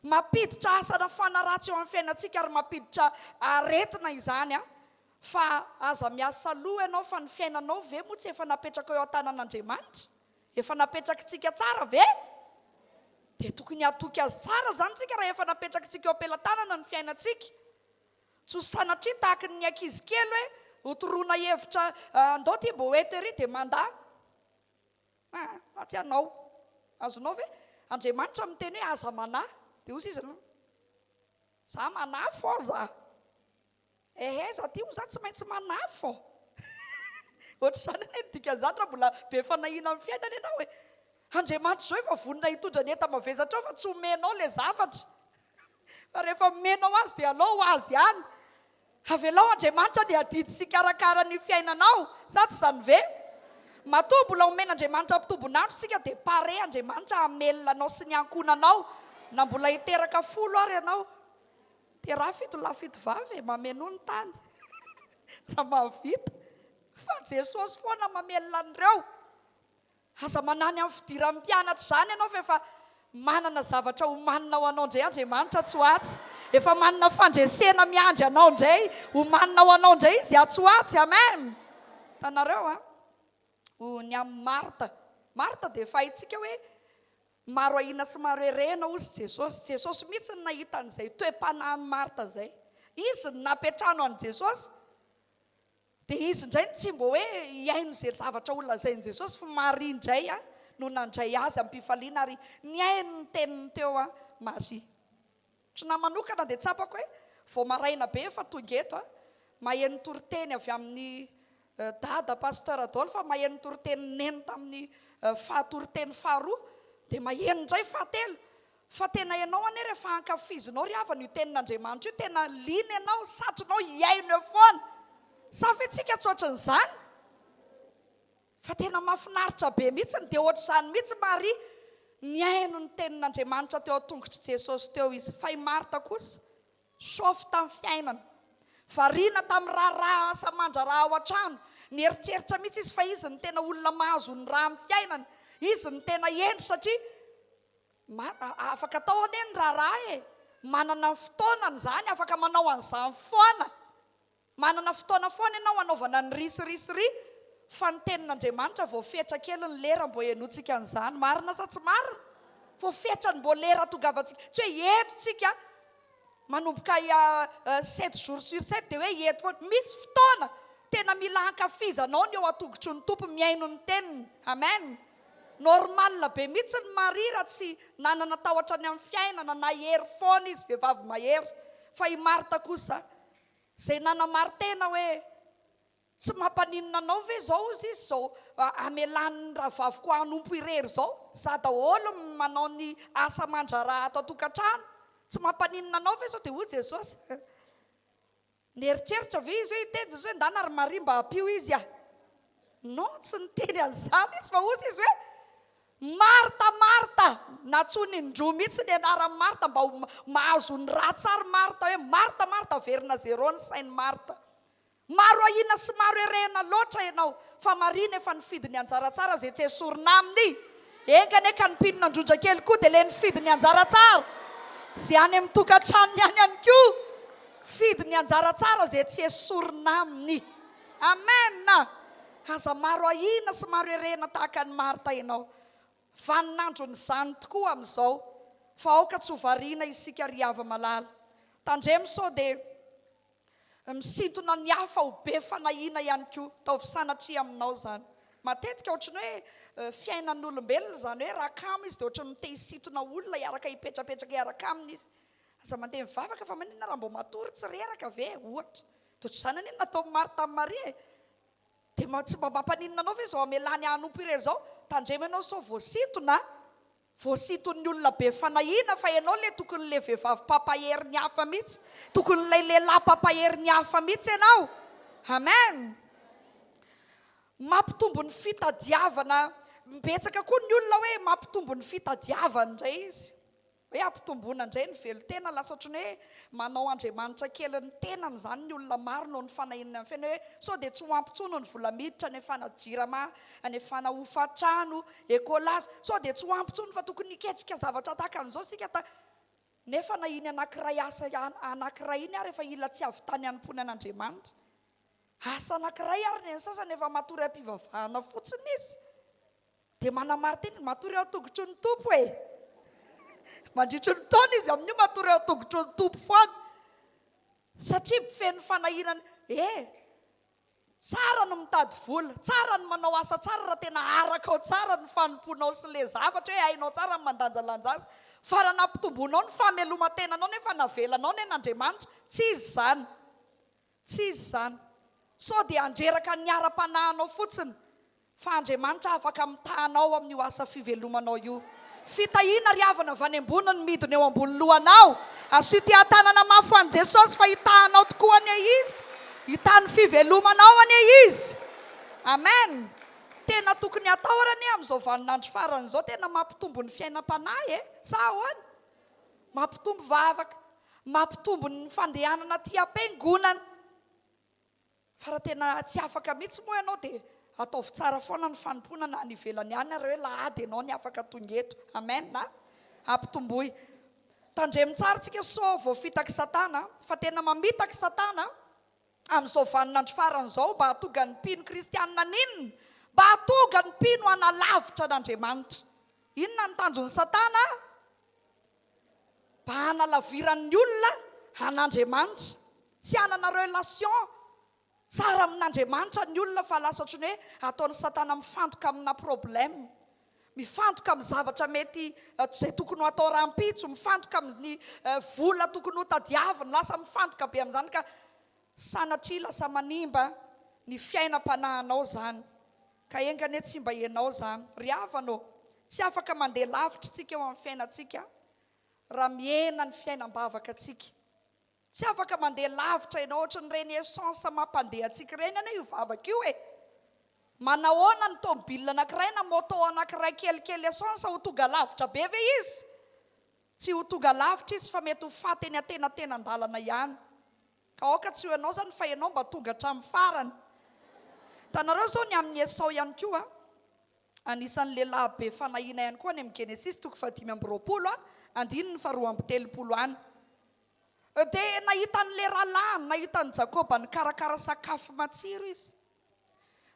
mampiditra asana fanaratsy eo amin'ny fiainantsika, ary mampiditra aretina izany fa aza miasa loha ianao fa ny fiainanao ve moa tsy efa napetraka eo an-tanan'Andriamanitra. efa napetrakintsika tsara ve dia tokony hatoky azy tsara zany tsika raha efa napetrakintsika eo am-pelantanana ny fiainantsika tsy ho sanatria tahaka ny ankizy kely hoe hotoroana hevitra andao ty mbo eto ery dia manda aty anao azonao ve Andriamanitra miteny hoe aza manahy dia ozy izy za manahy fô za za ty za tsy maintsy manahy fô ohatra zany hoe dikan'izany raha mbola be fanahiana amin'ny fiainana ianao hoe Andriamanitra zao efa vonona hitondra ny enta mavezatra ao fa tsy homenao le zavatra fa rehefa menao azy dia alao ho azy ihany avelao Andriamanitra dia adidy sy karakara ny fiainanao sa tsy zany ve matoa mbola omen'Andriamanitra mpitombonandro sika dia pare Andriamanitra amelonanao sy ny ankonanao na mbola hiteraka 10 ary ianao dia raha fito lafito vavy mameno ny tany raha mahavita fa Jesosy foana mamelona an'ireo aza manany amin'ny fidiran'ny mpianatra zany ianao fa efa manana zavatra homanina ho anao indray Andriamanitra tsy ho atsy efa manana fandresena miandry anao indray homanina ho anao indray izy atsy ho atsy amen tanareo ny amin'ny Marta dia fahitsika hoe maro ahina sy maro herena ozy Jesosy mihitsy ny nahita an'izay toe-panahin'ny Marta zay izy ny napetrano an'i Jesosy dia izy indray tsy mbo hoe hiaino izay zavatra olazain'i Jesosy fa Maria indray no nandray azy am-pifaliana ary niaino ny teniny teo Maria tsy na manokana dia tsapako hoe vao maraina be efa tonga eto maheno toriteny avy amin'ny dada pasteur Adolphe maheno toriteny neny tamin'ny fahatoriteny faharoa dia maheno indray fahatelo fa tena ianao ane rehefa hankafizinao ry havana io tenin'Andriamanitra io tena lina ianao satrinao hiaino eo foana sa fe tsika tsoatran'izany fa tena mahafinaritra be mihitsy dia ohatr'izany mihitsy Maria niaino ny tenin'Andriamanitra teo tongotry Jesosy teo izy fa i Marta kosa sofy tamin'ny fiainana variana tamin'ny raha asa mandraraha ao an-trano nieritreritra mihitsy izy fa izy ny tena olona mahazo ny raha amin'ny fiainana izy ny tena endry satria afaka atao ane ny raha manana fotoanany zany afaka manao an'izany foana manana fotoana foana ianao anaovana ny risirisiri fa ny tenin'Andriamanitra vao fetra kely ny lera mbo henotsika an'izany marina sa tsy marina vao fetra ny mbo lera tongavantsika tsy hoe eto tsika manomboka 7 jours sur 7 dia hoe eto foana misy fotoana tena mila hankafizanao ny eo atongotry ny tompo miaino ny teniny amen normal be mihitsy ny Maria raha tsy nanana tahotra ny amin'ny fiainana na hery foana izy vehivavy mahery fa i Marta kosa zay nanamartena hoe tsy mampaninona anao ve zao izy izy zao amelan'ny rahavaviko hanompo irery zao za daholo manao ny asa mandraraha ato atokantrano tsy mampaninona anao ve zao dia hoy Jesosy nieritreritra ve izy hoe iteny Jesosy hoe ndana ary Maria mba hampio izy no tsy niteny an'izany izy fa ozy izy hoe Marta natsony indroa mihitsy ny anaran'ny Marta mba mahazo ny ratsary Marta hoe Marta verina zero ny sainy Marta maro ahina sy maro herena loatra ianao fa Maria nefa nifidy ny anjaratsara zay tsy esorina aminy engane ka nipinina androndra kely koa dia le nifidy ny anjaratsara zay any amin'ny tokantranony any ihany koa fidy ny anjaratsara zay tsy esorina aminy amen aza maro ahina sy maro herena tahaka ny Marta ianao vaninandro ny zany tokoa amin'izao fa aoka tsy hovariana isika ry hava malala tandremo sao dia misintona ny hafa ho be fanahiana ihany koa taovy sanatria aminao zany matetika ohatrany hoe fiainan'ny olombelona zany hoe rakamo izy dia ohatrany mite hisintona olona hiaraka hipetrapetraka hiaraka aminy izy aza mandeha mivavaka fa manina raha mbo matory tsy reraka ve ohatra totra zany aniny natao Marta amin'ny Maria dia tsy mba mampaninona anao ve zao amelany hanompo irery zao tandremo ianao sao voasiton'ny olona be fanahiana fa ianao le tokony le vehivavy papahery ny hafa mihitsy tokony lay lehilahy papahery ny hafa mihitsy ianao amen mampitombo ny fitadiavana mbetsaka koa ny olona hoe mampitombo ny fitadiavana indray izy hoe ampitomboana indray ny velotena lasa ohatrany hoe manao Andriamanitra kely ny tenany zany ny olona maro noho ny fanahinana amin'ny fiaina hoe sao dia tsy ho ampitsono ny volamiditra any efana jirama any efana hofatrano ekolazy sao dia tsy ho ampitsono fa tokony hiketrika zavatra tahaka an'izao sika nefa na iny anankiray asa anankiray iny ary efa ila tsy avy tany hanompoany an'Andriamanitra asa anankiray ary ny sasany efa matory am-pivavahana fotsiny izy dia manamary teny matory eo tongotry ny tompo e. Mandritry ny taona izy amin'io matory eo tongotry ny tompo foana. Satria feno fanahinana, tsara no mitady vola, tsara no manao asa tsara raha tena araka ao tsara ny fanomponao sy le zavatra hoe hainao tsara ny mandanjalanja azy. Fa raha nampitomboanao ny fameloma-tenanao nefa navelanao ny an'Andriamanitra, tsy izy zany. Tsy izy zany. Sao dia andreraka ny ara-panahinao fotsiny. Fa Andriamanitra afaka mitahanao amin'io asa fivelomanao io. Fitahiana ry havana avy any ambony ny midina eo ambony lohanao. Asio tia-tanana mafy an'i Jesosy fa hitahanao tokoa anie izy. Hitany fivelomanao anie izy. Amen. Tena tokony atao arany amin'izao vaninandro farany izao tena mampitombo ny fiainam-panahy sa ahoana? Mampitombo vavaka, mampitombo ny fandehanana ty am-piangonana. Fa raha tena tsy afaka mihitsy moa ianao dia ataovy tsara foana ny fanomponana any ivelany any ary hoe lahady ianao ny afaka tonga eto. Amen na? Ampitomboy. Tandremy tsara tsika sao vao fitaky Satana, fa tena mamitaky Satana amin'izao vaninandro farany izao mba hatonga ny mpino kristianina ninona, mba hatonga ny mpino hanalavitra an'Andriamanitra. Inona ny tanjon'ny Satana? Mba hanalaviran'ny olona an'Andriamanitra. Tsy hanana relation tsara amin'Andriamanitra ny olona fa lasa ohatrany hoe ataon'ny Satana mifantoka amina problème. Mifantoka amin'ny zavatra mety izay tokony ho atao rampitso, mifantoka amin'ny vola tokony ho tadiavina, lasa mifantoka be amin'izany ka sanatria lasa manimba ny fiainam-panahinao zany. Ka engany tsy mba ianao zany. Ry havanao, tsy afaka mandeha lavitra tsika eo amin'ny fiainantsika raha miena ny fiainam-bavaka tsika. Tsy afaka mandeha lavitra ianao ohatrany reny essence mampandeha antsika reny ana io vavaka io e. Manahoana ny tomobile anankiray na moto anankiray kelikely essence ho tonga lavitra be ve izy? Tsy ho tonga lavitra izy fa mety ho faty eny atena-tenandalana ihany. Ka aoka tsy ho ianao zany fa ianao mba tonga hatramin'ny farany. Tanareo zao ny amin'ny Esau ihany koa, anisan'ny lehilahy be fanahiana ihany koa ny amin'ny Genesis 5:20, andininy 2:30 any. Dia nahitan'le rahalahy, nahitan'ny Jakoba nikarakara sakafo matsiro izy.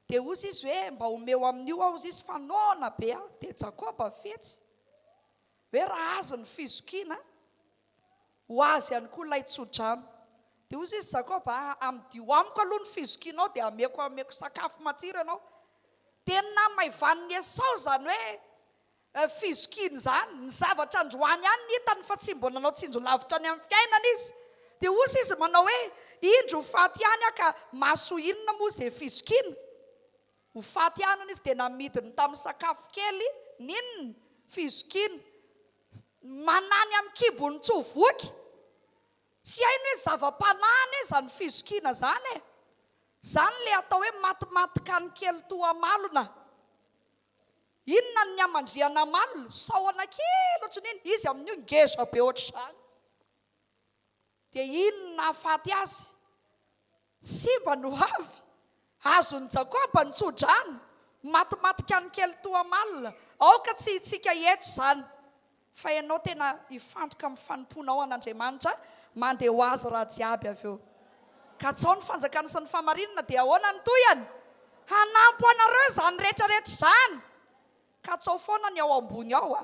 Dia ozy izy hoe mba homeo amin'io aho izy fa nona be aho. Dia Jakoba fetsy. Hoe raha azy ny fizokiana, ho azy ihany koa ilay tsodrano. Dia ozy izy Jakoba, amidio amiko aloha ny fizokianao dia ameko sakafo matsiro ianao. Dia namaivan'ny Esau zany hoe fizokiny zany, ny zavatra androany ihany hitany fa tsy mbola nanao tsinjo lavitra any amin'ny fiainana izy. Dia ozy izy manao hoe indro ho faty ihany aho ka maso inona moa izay fizokina. Ho faty ihany izy dia namidiny tamin'ny sakafo kely, ninona? Fizokina. Manany amin'ny kibony tsovoky. Tsy hainy hoe zava-panahiny zany fizokina zany e. Zany le atao hoe matimatika ny kely toa malona. Inona ny amandriana malona? Saoana kely ohatrany iny. Izy amin'io ngeza be ohatr'izany. Dia inona afaty azy? Simba no avy. Azony Jakoba ny tsodrano. Matimatika ny kely toa malona. Aoka tsy hitsika eto zany. Fa ianao tena hifantoka amin'ny fanomponao an'Andriamanitra, mandeha ho azy raha jiaby avy eo. Ka tsao ny fanjakana sy ny famarinana dia ahoana ny toyany? Hanampy anareo zany rehetrarehetra zany. Ka tsao foana ny ao ambony ao a.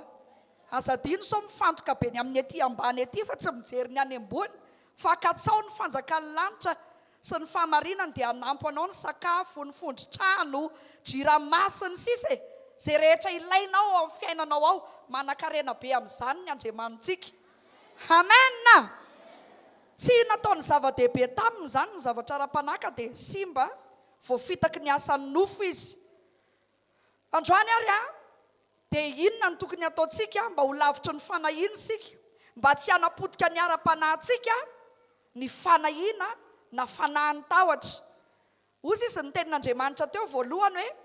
Azadino sao mifantoka be ny amin'ny ety ambany ety fa tsy mijery ny any ambony. Fa ka tsao ny fanjakan'ny lanitra sy ny famarinana dia hanampy anao ny sakafo, ny fondrotrano, jiramasiny sisa. Zay rehetra ilainao ao amin'ny fiainanao ao, manan-karena be amin'izany ny Andriamanitsika. Amen. Tsy nataony zava-dehibe taminy zany ny zavatra ara-panaka dia simba vao fitaky ny asan'ny nofo izy. Androany ary dia inona ny tokony ataontsika mba ho lavitra ny fanahiana sika, mba tsy hanapotika ny ara-panahintsika ny fanahiana na fanahin'ny tahotra. Ozy izy ny tenin'Andriamanitra teo voalohany hoe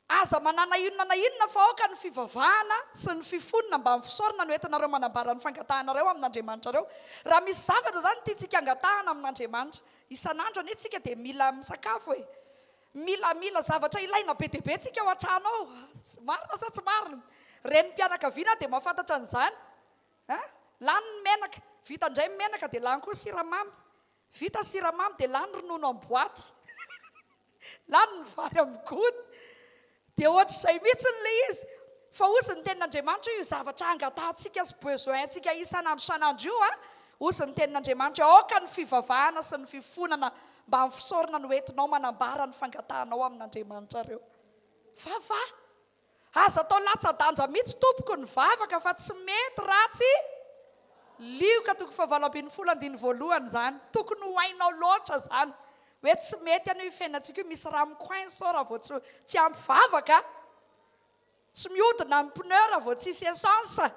aza manana inona na inona fa aoka ny fivavahana sy ny fifonina mba mifisaorana no entinareo manambara ny fangatahanareo amin'Andriamanitra reo. Raha misy zavatra zany tiantsika angatahana amin'Andriamanitra, isan'andro anie tsika dia mila misakafo e. Mila zavatra ilaina be dia be tsika ao an-trano ao. Marina sa tsy marina? Renim-pianakaviana dia mahafantatra an'izany. Lany ny menaka, vita indray ny menaka dia lany koa siramamy. Vita siramamy dia lany ronono amin'ny boaty. Lany ny vary amin'ny gony. dia ohatr'izay mihitsy le izy fa osy ny tenin'Andriamanitra io zavatra angatahantsika sy besointsika isanandro sanandro io osy ny tenin'Andriamanitra aoka ny fivavahana sy ny fifonana mba amin'ny fisaorana no entinao manambara ny fangatahanao amin'Andriamanitra reo. Aza atao latsa-danja mihitsy tompoko ny vavaka fa tsy mety ratsy lioka toko fahavalo ambin'ny folo andiny voalohany zany. Tokony ho hainao loatra zany hoe tsy mety anio fiainantsika io misy raha mikoin sao raha vao tsy ampy vavaka, tsy miodina ny pneu raha vao tsisy essence,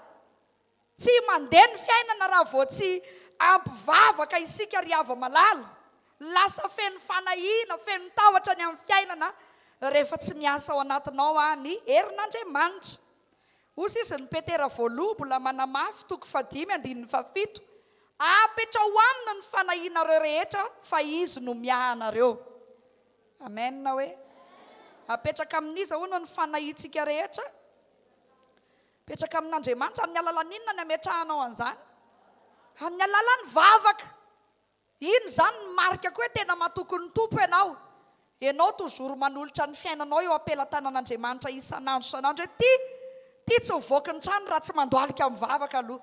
tsy mandeha ny fiainana raha vao tsy ampy vavaka isika ry hava malala. Lasa feno fanahiana, feno tahotra ny amin'ny fiainana rehefa tsy miasa ao anatinao ny herin'Andriamanitra. Osy izy ny Petera voaloha mbola manamafy toko 5:7 apetra ho amina ny fanahianareo rehetra fa izy no miaha anareo. Amen na hoe apetraka amin'izy ahoana ny fanahintsika rehetra? Apetraka amin'Andriamanitra. Amin'ny alalan'inona ny ametrahanao an'izany? Amin'ny alalan'ny vavaka. Iny zany ny marika koa hoe tena mahatoky ny tompo ianao. Ianao toujours manolotra ny fiainanao eo ampelatanan'Andriamanitra isanandro sanandro hoe ty tsy mivoaka ny trano raha tsy mandoalika amin'ny vavaka aloha.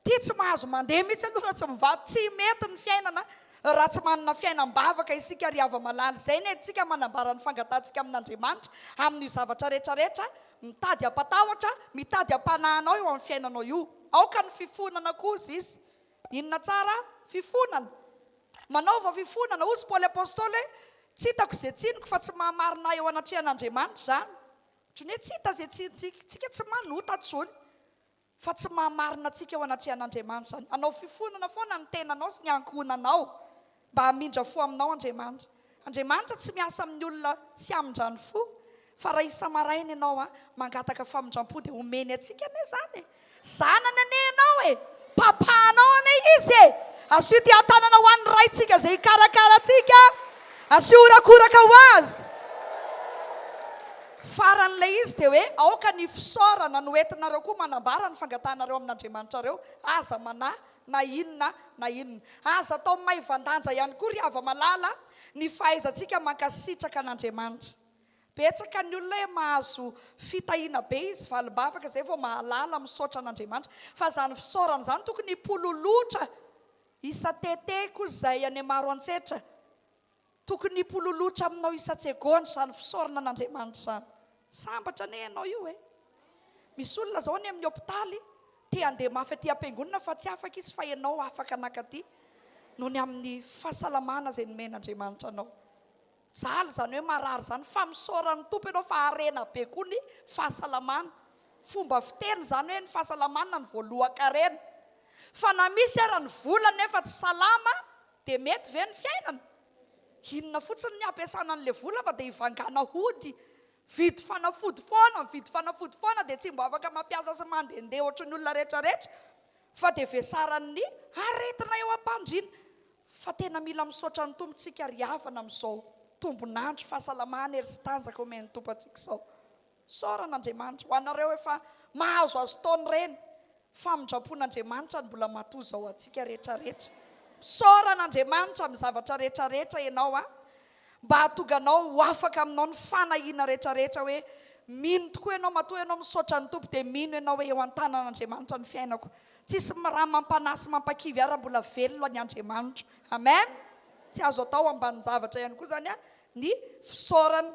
Ty tsy mahazo mandeha mihitsy aloha raha tsy mivavaka. Tsy mety ny fiainana raha tsy manana fiainan-bavaka isika ry hava malala. Zay ny entsika manambara ny fangatantsika amin'Andriamanitra amin'ny zavatra rehetrarehetra, mitady ampatahotra, mitady ampanahanao eo amin'ny fiainanao io. Aoka ny fifonana kosa izy. Inona tsara? Fifonana. Manaova fifonana. Ozy Paoly apôstôly tsy hitako izay tsinoko fa tsy mahamarina eo anatrehan'Andriamanitra zany. Otrany hoe tsy hita izay tsika tsy manota tsony fa tsy mahamarina atsika eo anatrehan'Andriamanitra zany. Anao fifonana foana ny tenanao sy ny ankohonanao mba hamindra fo aminao Andriamanitra. Andriamanitra tsy miasa amin'ny olona tsy hamindrany fo, fa raha isa maraina ianao mangataka famindram-po dia omeny atsika ane zany. Zanany ane ianao papanao ane izy asio ty atanana ho an'ny raitsika zay ikarakara atsika, asio orakoraka ho azy. Faran'ilay izy dia hoe aoka ny fisaorana no entinareo koa manambara ny fangatanareo amin'Andriamanitra reo. Aza manahy na inona na inona. Aza atao maivandanja ihany koa ry hava malala ny fahaizantsika mankasitraka an'Andriamanitra. Betsaka ny olona hoe mahazo fitahiana be izy valibavaka zay vao mahalala misaotra an'Andriamanitra. Fa zany fisaorana zany tokony hipololotra isa-teteko izay any maro antsetra. Tokony hipololotra aminao isa-tsegondra zany fisaorana an'Andriamanitra zany. Sambatra ne ianao io misy olona zao ny amin'ny hôpitaly te handeha mafy aty am-piangonana fa tsy afaka izy fa ianao afaka anakaty noho ny amin'ny fahasalamana zay nomen'Andriamanitra anao. Jaly zany hoe marary zany fa misaoran'ny tompo ianao fa arena be koa ny fahasalamana. Fomba fiteny zany hoe ny fahasalamana ny voalohan-karena. Fa na misy ara ny volana nefa tsy salama dia mety ve ny fiainana? Inona fotsiny ny ampiasana an'ilay vola fa dia hivangana hody, vidy fanafody foana dia tsy mba afaka mampiasa sy mandehandeha ohatry ny olona rehetrarehetra fa dia vesaran'ny aretina eo am-pandriana. Fa tena mila misaotra ny tompontsika ry havana amin'izao tombonandro fahasalamana ery sy tanjaka omen'ny tompo antsika izao. Saoran'Andriamanitra ho anareo efa mahazo azo taony ireny, famindram-pon'Andriamanitra ny mbola matoza ho antsika rehetrarehetra. Saoran'Andriamanitra amin'ny zavatra rehetrarehetra ianao mba hatoganao ho afaka aminao ny fanahiana rehetrarehetra hoe mino tokoa ianao matoa ianao misaotra ny tompo dia mino ianao hoe eo an-tanan'Andriamanitra ny fiainako. Tsisy raha mampanahy sy mampakivy ara mbola velona ny Andriamanitra. Amen. Tsy azo atao ambany zavatra ihany koa zany ny fisaorana.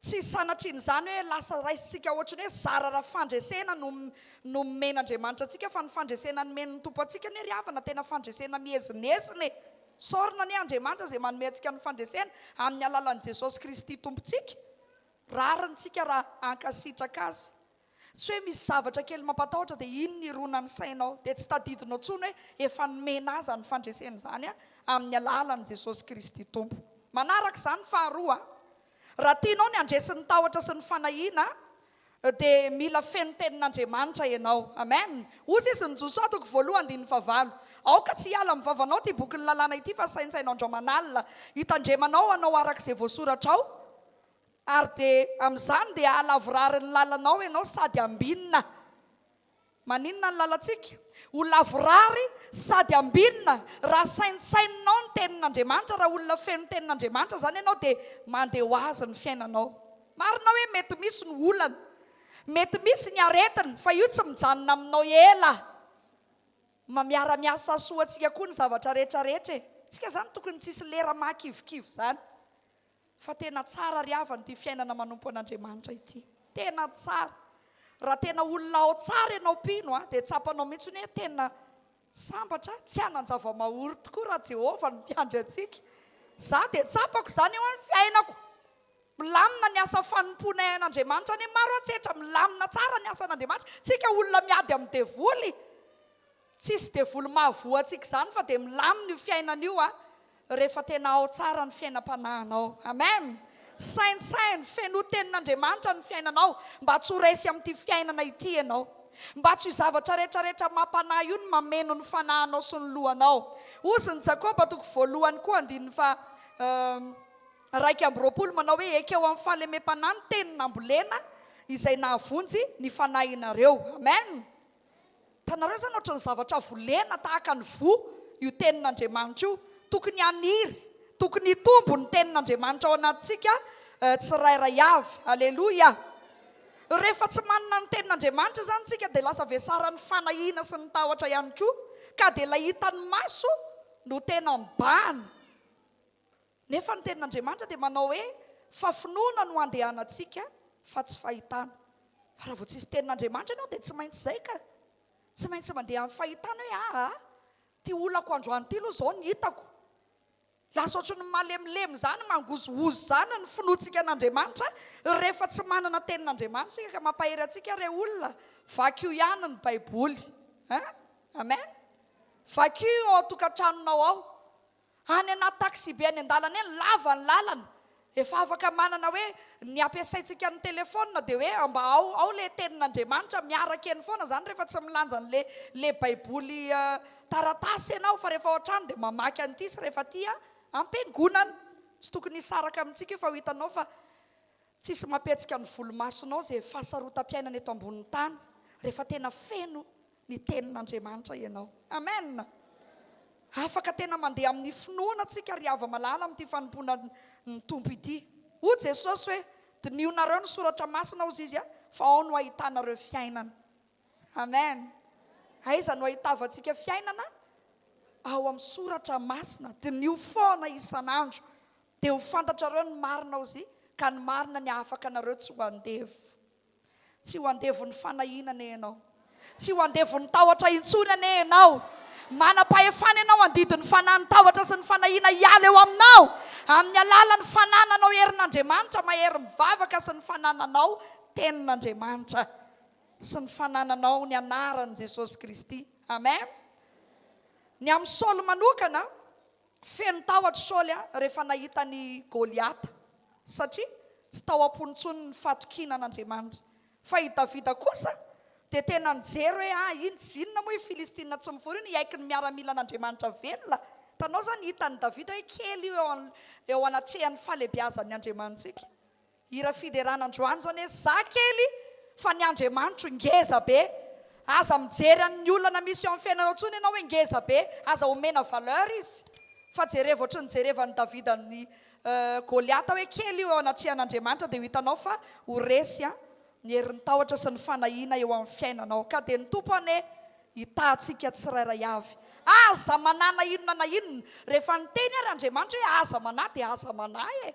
Tsy sanatriny zany hoe lasa raisitsika ohatrany hoe zara raha fandresena no men'Andriamanitra atsika fa ny fandresena nomen'ny tompo atsika ny ry havana tena fandresena miezinesiny. Saorina ny Andriamanitra zay manome antsika ny fandresena amin'ny alalan'i Jesosy Kristy tompontsika. Rarintsika raha ankasitraka azy. Tsy hoe misy zavatra kely mampatahotra dia iny ny rona ny sainao dia tsy tadidinao tsony hoe efa nomena azy ny fandresena zany amin'ny alalan'i Jesosy Kristy tompo. Manaraka izany faharoa, raha tianao ny andresin'ny tahotra sy ny fanahiana dia mila feno tenin'Andriamanitra ianao. Amen. Ozy izy ny Josoa toko 1:9. Aoka tsy hiala amin'ny vavanao ty boky ny lalàna ity fa saintsainao andro manalina hitandremanao anao arak'izay voasoratra ao. Ary dia amin'izany dia halavorary ny lalanao ianao sady ambinina. Maninona ny lalantsika? Ho lavorary sady ambinina. Raha saintsaininao ny tenin'Andriamanitra, raha olona feno tenin'Andriamanitra zany ianao dia mandeha ho azy ny fiainanao. marina hoe mety misy ny olana, mety misy ny aretiny, fa io tsy mijanona aminao ela. Mamiara-miasa soa antsika koa ny zavatra rehetrarehetra e. Tsika zany tokony tsisy lera makivikivy zany. Fa tena tsara ry havany ity fiainana manompo an'Andriamanitra ity. Tena tsara. Raha tena olona ao tsara ianao pino dia tsapanao mihitsy hoe tena sambatra, tsy hanan-java-mahory tokoa raha Jehovah no mpiandry antsika. Za dia tsapako zany eo amin'ny fiainako. Milamina ny asa fanompona an'Andriamanitra ny maro antsetra, milamina tsara ny asa an'Andriamanitra. Tsika olona miady amin'ny devoly. Tsisy devoly mahavoantsika zany fa dia milamina io fiainana io rehefa tena ao tsara ny fiainam-panahinao. Amen. Sainsainy feno tenin'Andriamanitra ny fiainanao mba tsy ho resy amin'ity fiainana ity ianao. Mba tsy zavatra rehetrarehetra mampanahy io ny mameno ny fanahinao sy ny lohanao. Ozy ny Jakoba toko voalohany koa andininy fa 1:20 manao hoe ekeo amin'ny fahalemem-panahy ny tenin'ambolena izay nahavonjy ny fanahinareo. Amen. Tanareo zany ohatran'ny zavatra volena tahaka ny vo io tenin'Andriamanitra io. Tokony aniry, tokony hitombo ny tenin'Andriamanitra ao anatintsika tsirairay avy. Aleloia. Rehefa tsy manana ny tenin'Andriamanitra zany tsika dia lasa vesara ny fanahina sy ny tahotra ihany koa, ka dia ilay hitan'ny maso no tena mibahana. Nefa ny tenin'Andriamanitra dia manao hoe fafinoana no andehanantsika fa tsy fahitana. Fa raha vao tsisy tenin'Andriamanitra ianao dia tsy maintsy izay ka. Tsy maintsy mandeha amin'ny fahitana hoe ty olako androany ty aloha zao ny hitako. Lasa ohatran'ny malemilemy zany, mangozogozo zany ny finoantsika an'Andriamanitra rehefa tsy manana tenin'Andriamanitra ka mampahery antsika re olona. Vaky io ihany ny Baiboly. Amen. Vaky io ao tokantranonao ao. Any anaty taksibe any an-dalana eny lava ny lalana. Efa afaka manana hoe ny ampiasaintsika ny telefona dia hoe mba ao le tenin'Andriamanitra miaraka eny foana zany rehefa tsy milanja le Baiboly taratasy ianao fa rehefa ao an-trano dia mamaky an'ity sy rehefa ty ampiangonana. Tsy tokony hisaraka amintsika fa ho hitanao fa tsisy mampetsika ny volomasonao izay fahasarotam-piainana eto ambonin'ny tany rehefa tena feno ny tenin'Andriamanitra ianao. Amen. Afaka tena mandeha amin'ny finoana tsika ry hava malala amin'ity fanompona ny tompo ity. Ho Jesosy hoe dinionareo ny soratra masina ozy izy fa ao no ahitanareo fiainana. Amen. Aiza no ahitavantsika fiainana? Ao amin'ny soratra masina. Dinio foana isan'andro dia ho fantatrareo ny marina ozy ka ny marina ny afaka anareo tsy ho andevo. Tsy ho andevo ny fanahinana ianao. Tsy ho andevo ny tahotra intsonana ianao. Manam-pahefana ianao andidin'ny fanahy ny tahotra sy ny fanahina hiala eo aminao. Amin'ny alalan'ny fanananao herin'Andriamanitra mahery mivavaka sy ny fanananao tenin'Andriamanitra sy ny fanananao ny anaran'i Jesosy Kristy. Amen. Ny amin'ny Saoly manokana feno tahotra Saoly rehefa nahita ny Goliata satria tsy tao am-ponitsony ny fatokinan'Andriamanitra. Fa i Davida kosa dia tena nijery hoe inona moa i Filistina tsy mivory iny hiaiky ny miaramila an'Andriamanitra velona. Tanao zany hitan'ny Davida hoe kely eo anatrehan'ny fahalebiazan'ny Andriamanitsika. Hira fideran'androany zany hoe za kely fa ny Andriamanitra ngeza be. Aza mijery amin'ny olana misy eo amin'ny fiainanao tsony ianao hoe ngeza be, aza omena valeur izy. Fa jereva ohatry ny jerevan'ny Davida ny Goliata hoe kely eo anatrehan'Andriamanitra dia hitanao fa ho resy ny herin'ny tahotra sy ny fanahina eo amin'ny fiainanao. Ka dia ny tompony hitantsika tsirairay avy. Aza manana inona na inona. Rehefa niteny ary Andriamanitra hoe aza manahy dia aza manahy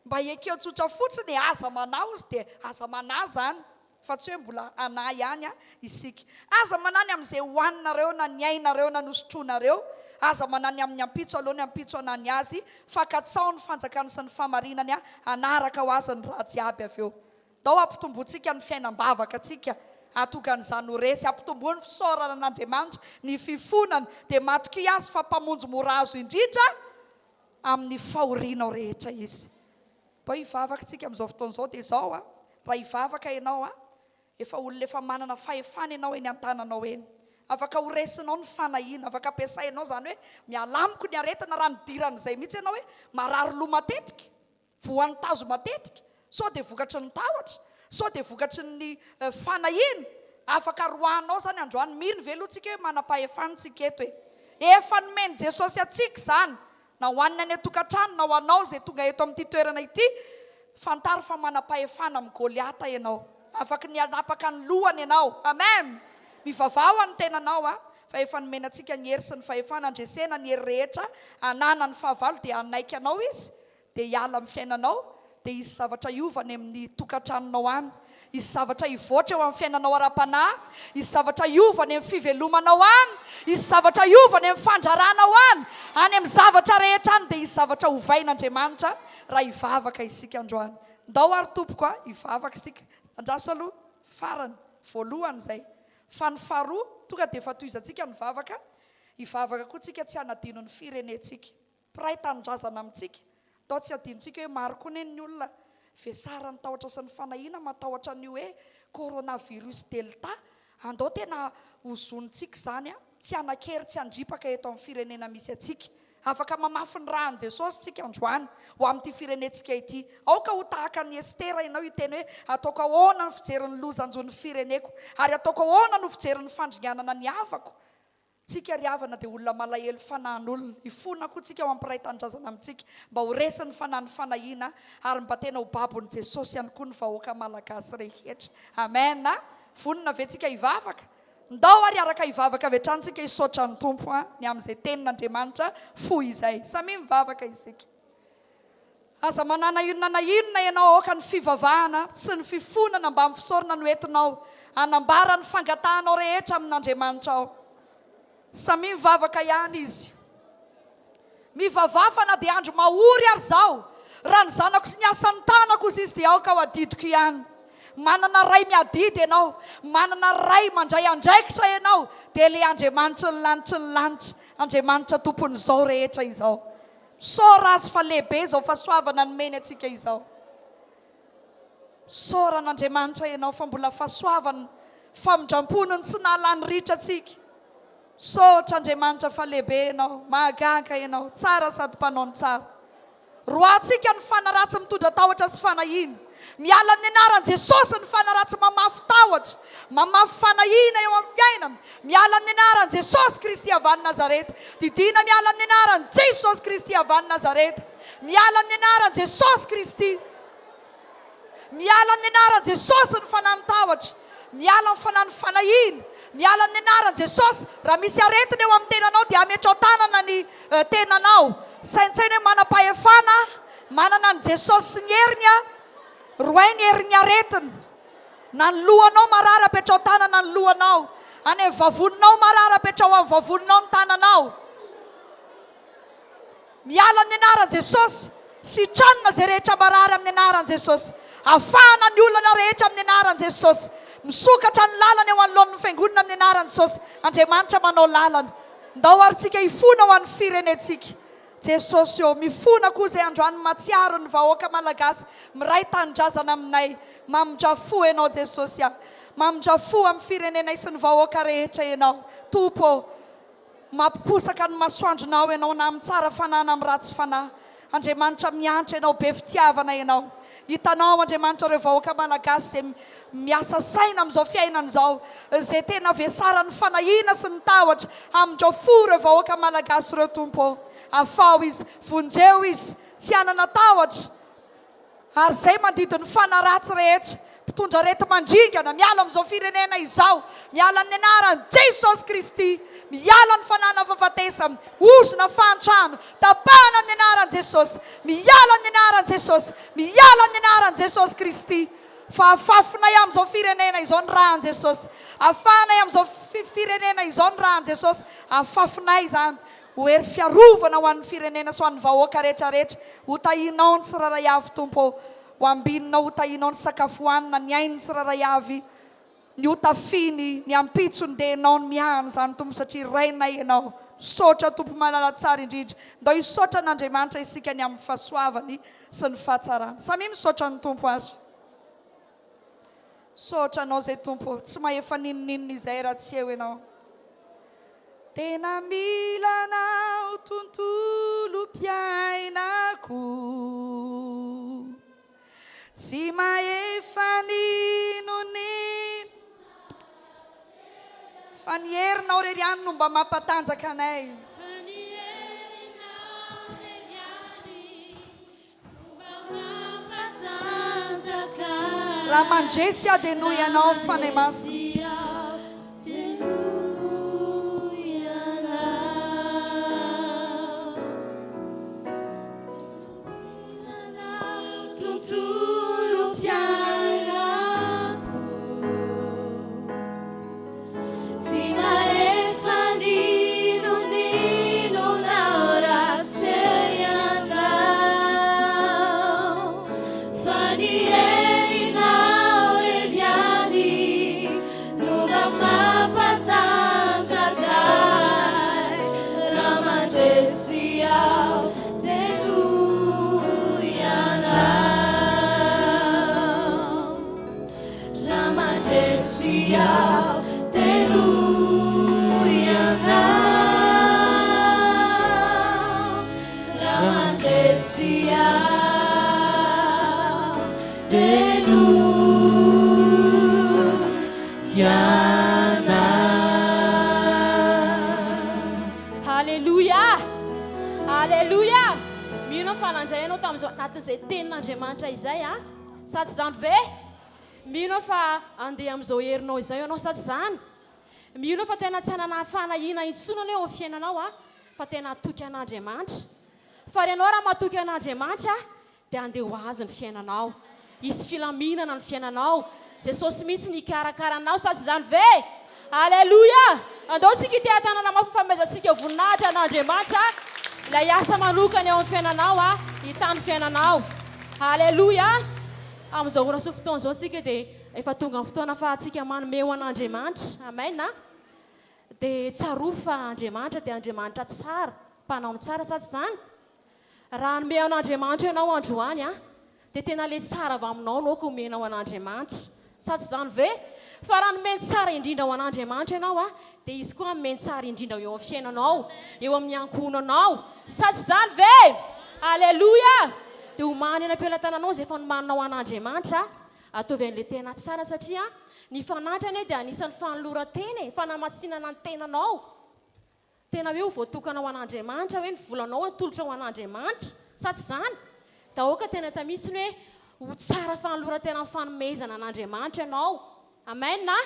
mba ekeo tsotra fotsiny aza manahy ozy dia aza manahy zany. Fa tsy hoe mbola anahy ihany isika. Aza manany amin'izay hoaninareo na ny ainareo na nosotronareo. Aza manany amin'ny ampitso aloha ny ampitso anany azy. Fakatsao ny fanjakany sy ny famarinany anaraka ho azy ny raha jiaby avy eo. Dao ampitombotsika ny fiainam-bavaka tsika. Atokan'izany ho resy. Ampitombo ny fisaorana an'Andriamanitra, ny fifonany dia matoky azy fa mpamonjy mora azo indrindra amin'ny fahorianao rehetra izy. Dao hivavaka tsika amin'izao fotoan'izao dia izao raha hivavaka ianao efa olona efa manana fahefana ianao eny an-tananao eny. Afaka ho resinao ny fanahina, afaka ampiasainao zany hoe mialamiko ny aretina raha nidiran'izay mihitsy ianao hoe marary loha matetika, voan'ny tazo matetika, sao dia vokatry ny tahotra, sao dia vokatry ny fanahina. Afaka roanao zany androany, mino velotsika hoe manam-pahefantsika eto hoe efa nomeny Jesosy atsika zany, na ho anina any an-tokantrano na ho anao izay tonga eto amin'ity toerana ity, fantaro fa manam-pahefana amin'ny Goliata ianao. Afaka nianapaka ny lohany ianao. Amen. Mivavao any tenanao fa efa nomenantsika ny hery sy ny fahefana andresena ny hery rehetra anana ny fahavalo dia anaiky anao izy dia hiala amin'ny fiainanao dia isy zavatra iovany amin'ny tokantranonao any. Isy zavatra ivoatra eo amin'ny fiainanao ara-panahy. Isy zavatra iovany amin'ny fivelomanao any. Isy zavatra iovany amin'ny fandraranao any. Any amin'ny zavatra rehetra any dia isy zavatra hovain'Andriamanitra raha hivavaka isika androany. Ndao ary tompoko hivavaka isika. Andraso aloha farany voalohany izay. Fa ny faharoa tonga dia efa toizantsika mivavaka. Hivavaka koa tsika tsy hanadino ny firenentsika. Piray tanindrazana amintsika. Tao tsy adinontsika hoe maro koa ny olona vesara ny tahotra sy ny fanahiana matahotra ny hoe coronavirus delta. Andao tena hozonitsika izany tsy hanakery tsy handripaka eto amin'ny firenena misy atsika. Afaka mamafy ny rahan'i Jesosy tsika androany ho amin'ity firenentsika ity. Aoka ho tahaka ny Estera ianao hiteny hoe ataoko ahoana ny fijerin'ny lozanjon'ny fireneko ary ataoko ahoana no fijerin'ny fandringanana ny havako. Tsika ry havana dia olona malahelo fanahin'olona. Ifona koa tsika ao ampiray tanindrazana amintsika mba ho resy ny fanahy ny fanahiana ary mba tena ho babon'i Jesosy ihany koa ny vahoaka malagasy rehetra. Amen. Vonona ve tsika hivavaka? Ndao ary araka hivavaka avy hatrany tsika hisaotra ny tompo ny amin'izay tenin'Andriamanitra fo izay. Samy mivavaka isika. Aza manana inona ianao aoka ny fivavahana sy ny fifonana mba amin'ny fisaorana no entinao hanambara ny fangatahanao rehetra amin'Andriamanitra ao. Samy mivavaka ihany izy. Mivavafana dia andro mahory ary zao. Raha ny zanako sy ny asan'ny tanako izy dia aoka ho adidiko ihany. Manana ray miadidy ianao, manana ray mandray andraikitra ianao, dia le Andriamanitra ny lanitra, Andriamanitra tompon'izao rehetra izao. Sora azy fa lehibe izao fahasoavana nomeny atsika izao. Soran'Andriamanitra ianao fa mbola fahasoavana, famindramponiny tsy nahalany ritra atsika. Sotra Andriamanitra fa lehibe ianao, mahagaga ianao, tsara sady mpanao ny tsara. Roatsika ny fanaratsy mitondra tahotra sy fanahiana. Miala amin'ny anaran'i Jesosy ny fanaratsy mamafy tahotra, mamafy fanahiana eo amin'ny fiainana. Miala amin'ny anaran'i Jesosy Kristy avy any Nazareta. Didina miala amin'ny anaran'i Jesosy Kristy avy any Nazareta. Miala amin'ny anaran'i Jesosy Kristy. Miala amin'ny anaran'i Jesosy ny fanahy tahotra. Miala amin'ny fanahy fanahiana. Miala amin'ny anaran'i Jesosy. Raha misy aretina eo amin'ny tenanao dia ametrao tanana ny tenanao. Saintsaina manam-pahefana, manana ny Jesosy sy ny heriny roay ny herin'ny aretina. Na ny lohanao marara petrao tanana ny lohanao. Any amin'ny vavoninao marara petrao amin'ny vavoninao ny tananao. Miala amin'ny anaran'i Jesosy. Sitranina izay rehetra marara amin'ny anaran'i Jesosy. Afahana ny olana rehetra amin'ny anaran'i Jesosy. Misokatra ny lalana eo anoloan'ny fiangonana amin'ny anaran'i Jesosy. Andriamanitra manao lalana. Ndao ary tsika hifona ho an'ny firenentsika. Jesosy eo mifona koa izay androany matsiaro ny vahoaka malagasy miray tanindrazana aminay. Mamindrafo ianao Jesosy mamindrafo amin'ny firenenay sy ny vahoaka rehetra ianao. Tompo mampiposaka ny masoandronao ianao na amin'ny tsara fanahy na amin'ny ratsy fanahy. Andriamanitra miantra ianao be fitiavana ianao. Hitanao Andriamanitra ireo vahoaka malagasy izay miasa saina amin'izao fiainana izao, izay tena vesara ny fanahiana sy ny tahotra hamindrafo ireo vahoaka malagasy ireo tompo. Afao izy, vonjeo izy, tsy hanana tahotra. Ary izay mandidy ny fanaratsy rehetra. Mpitondra arety mandringana, miala amin'izao firenena izao. Miala amin'ny anaran'i Jesosy Kristy. Miala ny fanana fahafatesana, ozona fahantrano, tapahana amin'ny anaran'i Jesosy. Miala amin'ny anaran'i Jesosy. Miala amin'ny anaran'i Jesosy Kristy. Fa afafinay amin'izao firenena izao ny rahan'i Jesosy. Afahanay amin'izao firenena izao ny rahan'i Jesosy. Afafinay izany. Ho hery fiarovana ho an'ny firenena sy ho an'ny vahoaka rehetrarehetra. Ho tahinao ny tsiraray avy tompo. Ho ambinina ho tahinao ny sakafo hohanina, ny ainy ny tsiraray avy. Ny hotafiny, ny ampitsony dia ianao ny mihahana izany tompo satria rainay ianao. Sotra tompo malala tsara indrindra. Ndao hisotra n'Andriamanitra isika ny amin'ny fahasoavany sy ny fahatsarany. Samy misotra ny tompo azy. Sotra anao izay tompo, tsy mahefa ninonninona izay raha tsy eo ianao. Tena mila anao tontolo mpiainako, tsy mahefa ninonninona. Fa ny herinao reriany no mba mampatanjaka anay. Fa ny herinao reriany no mba mampatanjaka raha mandresy a dia noho ianao fanay masina. Fanandray tamin'izao anatin'izay tenin'Andriamanitra izay a sady zany ve mino fa andeha amin'izao herinao izay ianao sady zany mino fa tena tsy hanana fanahina intsonana eo amin'ny fiainanao a fa tena atoky an'Andriamanitra fa ianao raha matoky an'Andriamanitra dia andeha ho azy ny fiainanao isy filaminana ny fiainanao Jesosy mihitsy nikarakaranao sady zany ve Alleluia andao tsika ity tanana mampifamezantsika voninahitra an'Andriamanitra ilay asa manokany ao amin'ny fiainanao a hitany fiainanao Alleluia amin'izao ora sy fotoana izao tsika dia efa tonga amin'ny fotoana fa tsika manome ho an'Andriamanitra amen a dia tsaroa fa Andriamanitra dia Andriamanitra tsara mpanao ny tsara sady zany raha nome an'Andriamanitra ianao androany a dia tena le tsara avy aminao no ko omenao an'Andriamanitra sady zany ve fa raha nomeny tsara indrindra ho an'Andriamanitra ianao a dia izy koa nomeny tsara indrindra eo amin'ny fiainanao eo amin'ny ankohonanao sady zany ve Alleluia dia homany eny am-pelatananao izay efa nomaninao an'Andriamanitra ataovy an'ilay tena tsara satria ny fanatrany dia anisan'ny fanoloran-tena fanamasinana ny tenanao tena hoe ho voatokanao an'Andriamanitra hoe ny volanao atolotra ho an'Andriamanitra sady zany da oka tena tamisiny hoe ho tsara fanoloran-tena amin'ny fanomezana an'Andriamanitra ianao amen na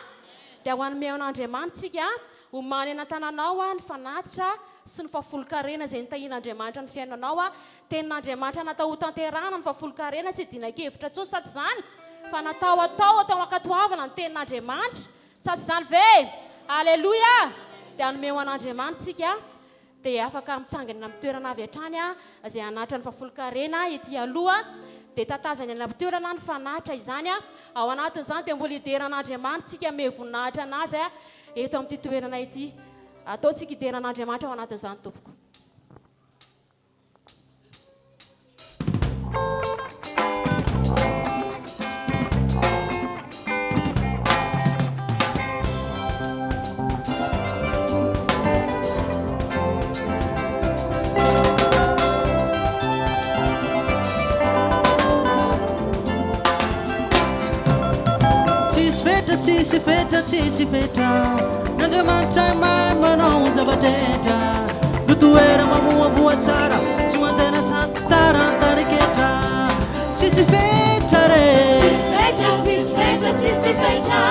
dia ho anome an'Andriamanitra tsika homany eny an-tananao a ny fanatitra sy ny fahafolo-karena izay nitahian'Andriamanitra ny fiainanao a tenin'Andriamanitra natao ho tanterahana ny fahafolo-karena tsy dinan-kevitra intsony sady zany fa natao atao ankatoavana ny tenin'Andriamanitra sady zany ve Alleluia dia hanome ho an'Andriamanitra tsika dia afaka mitsangana amin'ny toerana avy hatrany a izay hanatra ny fahafolo-karena ety aloha dia tatazany any amin'ny toerana ny fanatra izany a ao anatin'izany dia mbola hideran'Andriamanitra tsika me voninahitra anazy a eto amin'ity toerana ity ataontsika hideran'Andriamanitra ao anatin'izany tompoko tsisy fetra n'Andriamanitra mahay manao zava-drehetra notoera mamoa voatsara tsy manjaina sady tsy taran-tariketra tsisy fetra re tsisy fetra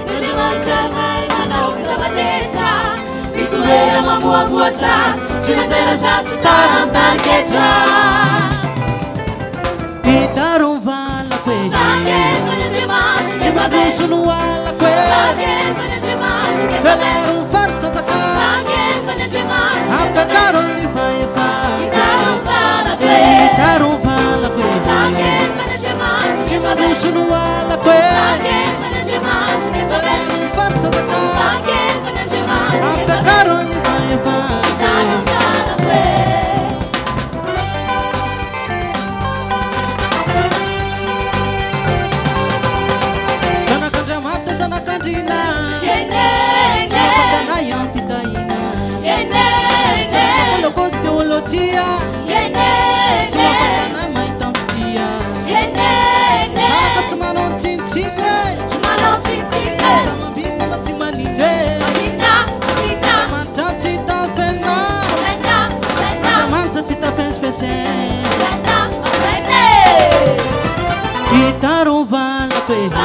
n'Andriamanitra mahay manao zava-drehetra notoera mamoa voatsara tsy manjaina sady tsy taran-tariketra hitaron vala kwe tsy mandroso no ala kwe Velaram fartazaka Apekaron ifa Itaron vala kwe Chimarusu no ala kwe Velaram fartazaka Apekaron ifa Tia, tia, patana mai tamtia. Sana katsumano tintinge, sama bina matimanine. Manta tita fena, manta tita fens. Itaron vala pe.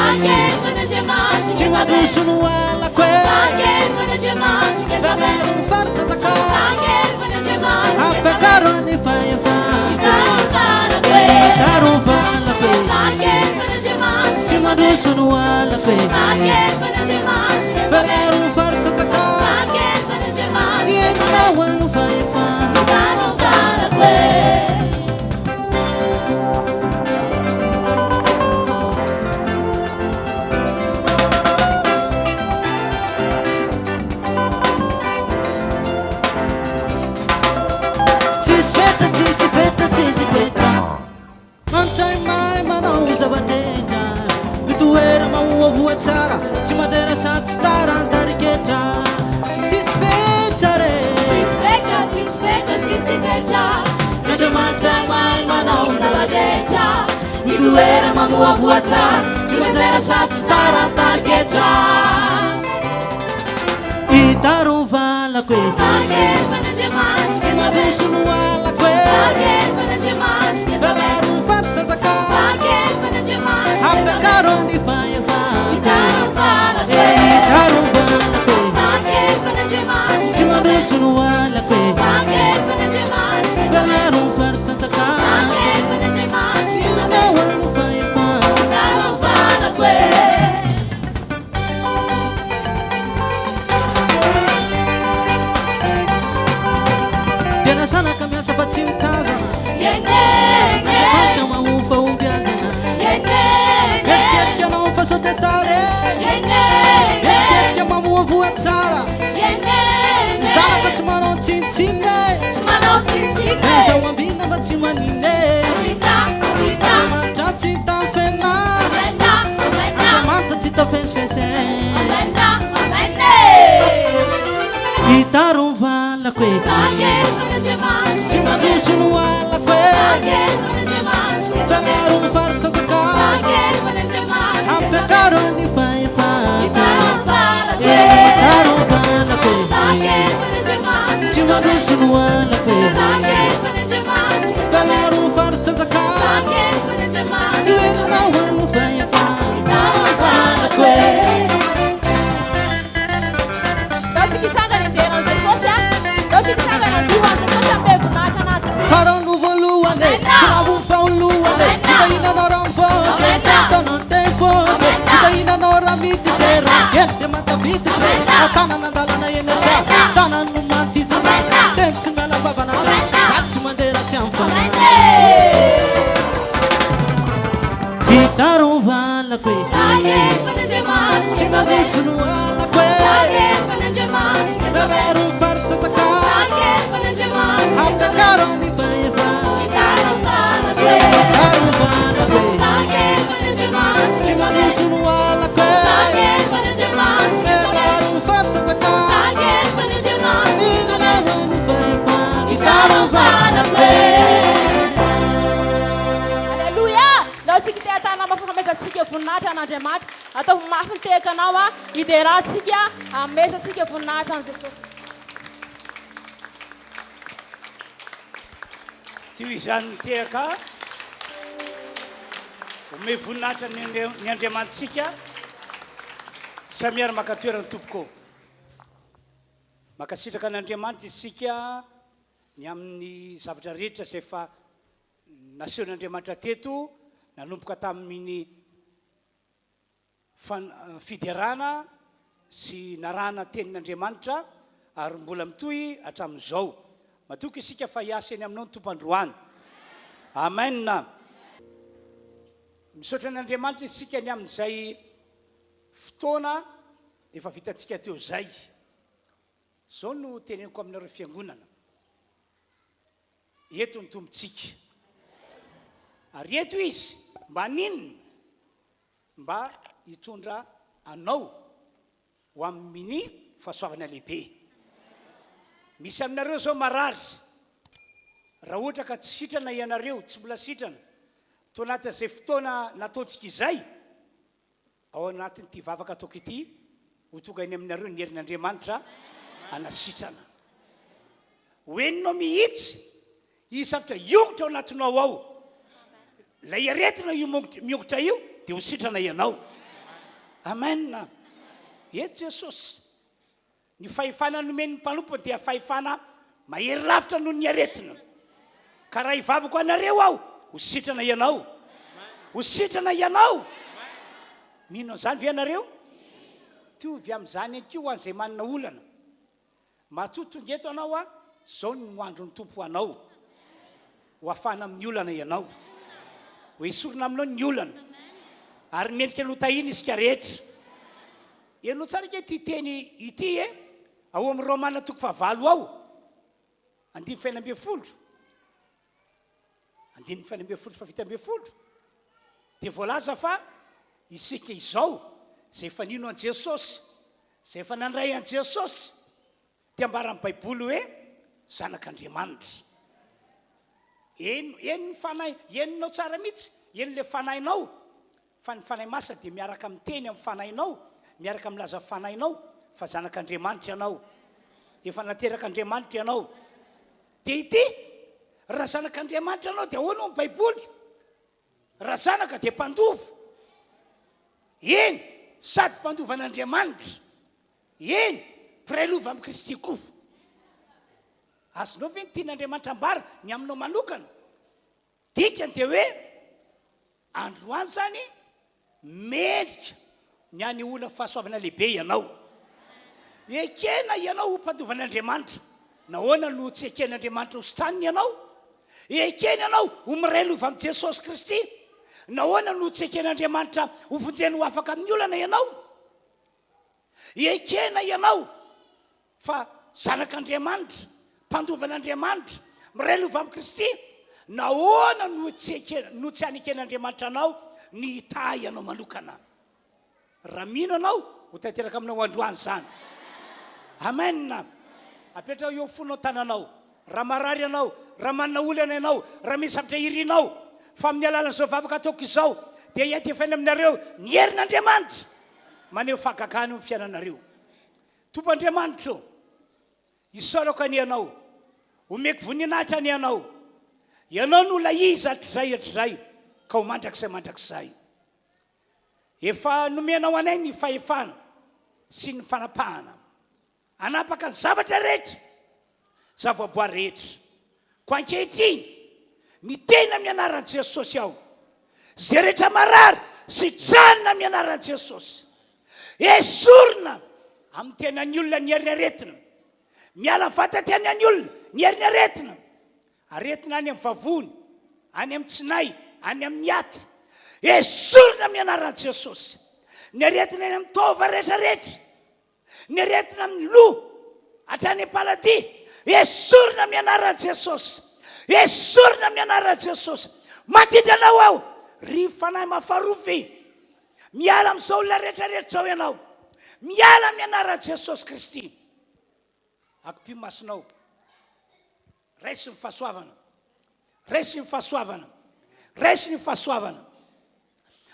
mandroso no alako e Sangervan'Andriamanitra velaro ny faritantaka Sangervan'Andriamanitra ampiakaro ny fahefa Hitanao valako e taro valako e Sangervan'Andriamanitra tsy mandroso no alako e Sangervan'Andriamanitra velaro ny faritantaka Sangervan'Andriamanitra enao ano fahefa Hitanao valako e Antray mai manao zava-tendra mitoera mahoavoa tsara tsy mandrera sady tsy tarantariketra tsisy fetra re N'Andriamanitra mai manao zava-detra mitoera mamoavoa tsara tsy mandrera sady tsy tarantariketra hitaro valako e Sangervan'Andriamanitra tsy mandroso no alako e Sangervan'Andriamanitra velaro ny faritantaka Sangervan'Andriamanitra ampiakaro ny fahefa Hitanao valako e e hitaro valako e Sangervan'Andriamanitra tsy mandroso no alako e Sangervan'Andriamanitra velaro ny faritantaka Sangervan'Andriamanitra enao ano fahefa Hitanao valako e tena sanaka miasa fa tsy mitazana Yenenge Marika mahofa ombiazana Yenenge Etsiketsika anao fa sotetare Yenenge Etsiketsika mamoavoa tsara Yenenge Zanaka tsy manao tsinitsine Tsy manao tsintsine Zao ambina fa tsy manine Amina Andriamanitra tsy tafena Amena Andriamanitra tsy tafensifense Amene hitaro ny valako e Sangervan'Andriamanitra tsy mandroso no alako e Sangervan'Andriamanitra velaro ny faritantaka Sangervan'Andriamanitra ampiakaro ny fahefa Hitanao valako e e hitaro ny valako e Sangervan'Andriamanitra tsy mandroso no alako e Sangervan'Andriamanitra velaro ny faritantaka Sangervan'Andriamanitra enao ano fahefa Hitanao valako e Dao tsy kitsangana ideran Jesosy a dao tsy kitsangana andohan Jesosy ampevonahitra anazy farano voalohany siravo ny fahalohany hitahinanao raha mivoaka satanao ny tempoka hitahinanao raha mititera eny dia matavititra tanana andalana eny atsara tanany no manodidina teny tsy miala vavana sady tsy mandera tsy amfana hitaro ny valako e Sangervan'Andriamanitra tsy mandroso no alako e Sangervan'Andriamanitra velaro ny faritantaka Sangervan'Andriamanitra ampiakaro ny fahefa Hitanao valako e e hitaro ny valako e Sangervan'Andriamanitra tsy mandroso no alako e Sangervan'Andriamanitra velaro ny faritantaka Sangervan'Andriamanitra inanao ano fahefa Hitanao valako e Alleluia dao tsika te atana mafametantsika voninahitra an'Andriamanitra atao mafy ny tekanao a iderahantsika amesantsika voninahitra an' Jesosy tyo izany mitehaka ome voninahitra ny Andriamanitsika samiara maka toerany tompoko makasitraka an'Andriamanitra isika ny amin'ny zavatra rehetra zay efa nasehon'Andriamanitra teto nanomboka tamin'ny fiderana sy narahana tenin'Andriamanitra ary mbola mitohy hatramin'izao matoky isika fa hiasa eny aminao ny tompandroany amen misaotra an'Andriamanitra isika ny amin'izay fotoana efa vitantsika teo zay zao no teneniko aminareo fiangonana eto ny tombotsika ary eto izy mba ninona mba hitondra anao ho amin'ny fahasoavana lehibe misy aminareo zao marary raha ohatra ka tsy sitrana ianareo tsy mbola sitrana to anatin'izay fotoana nataontsika izay ao anatin'ity vavaka ataoko ity ho tonga eny aminareo ny herin'Andriamanitra anasitrana hoeninao mihitsy hisavatra iongotra ao anatinao ao lay aretina io miongotra io dia ho sitrana ianao amen eto Jesosy ny fahefana nomeny mpanompo dia fahefana mahery lavitra noho ny aretina ka raha ivavako anareo aho ho sitrana ianao ho sitrana ianao mino an'izany ve ianareo tovy amin'izany anko an'izay manana olana matotonga eto anao a zao ny moandro ny tompo anao ho afana amin'ny olana ianao ho esorina aminao ny olana ary mendrika no tahina isika rehetra ianao tsara ke ty teny ity ao amin'ny Romana 9 ao 9:20 dia voalaza fa isika izao zay efa nino an Jesosy zay efa nandray an Jesosy dia ambara amin'ny Baiboly hoe zanak'Andriamanitra eny fanahy eninao tsara mihitsy eny le fanahinao fa ny fanahy masa dia miaraka amin'ny teny amin'ny fanahinao miaraka amin'ny laza fanahinao fa zanak'Andriamanitra ianao efa nateraka Andriamanitra ianao dia ity raha zanak'Andriamanitra ianao dia ahoana ny Baiboly raha zanaka dia mpandova eny sady mpandovan'Andriamanitra eny mpiray-lova amin'ny Kristy koa azonao ve ny tian'Andriamanitra ambara ny aminao manokana dikany dia hoe androany zany mendrika ny any olona fahasoavana lehibe ianao ekena ianao ho mpandovan'Andriamanitra nahoana no tsy eken'Andriamanitra ho sitraniny ianao ekena ianao ho miray lova amin'ny Jesosy Kristy nahoana no tsy eken'Andriamanitra ho vonjeny ho afaka amin'ny olana ianao ekena ianao fa zanak'Andriamanitra mpandovan'Andriamanitra miray lova amin'ny Kristy nahoana no tsy aneken'Andriamanitra anao ny hita ianao manokana raha mino anao ho tanteraka aminao androany zany amen apetrao eo fonao tananao raha marary ianao raha manana olana ianao raha misy zavatra irinao fa amin'ny alalan'izao vavaka ataoko izao dia hiantefaina aminareo ny herin'Andriamanitra maneho fahagagany amin'ny fiainanareo Tompoandriamanitra isorako any ianao omeko voninahitra any ianao no laiza hatrizay ka ho mandrakizay efa nomenao anay ny fahefana sy ny fanapahana anapaka ny zavatra rehetra zavaboary rehetra ko ankehitriny miteny amin'ny anaran'i Jesosy aho zay rehetra marary sitrana amin'ny anaran'i Jesosy esorina amin'ny tenan'ny olona ny heriny aretina miala ny vatantenany olona ny heriny aretina aretina any amin'ny vavony any amin'ny tsinay any amin'ny aty esorina amin'ny anaran'i Jesosy ny aretina any amin'ny tova rehetrarehetra ny aretina amin'ny loha hatrany am-palady esorina amin'ny anaran'i Jesosy esorina amin'ny anaran'i Jesosy mandidy anao aho ry fanahy mafarofy miala amin'izao olona rehetrarehetra zao ianao miala amin'ny anaran'i Jesosy Kristy akopy-masonao raisy ny fahasoavana raisy ny fahasoavana raisy ny fahasoavana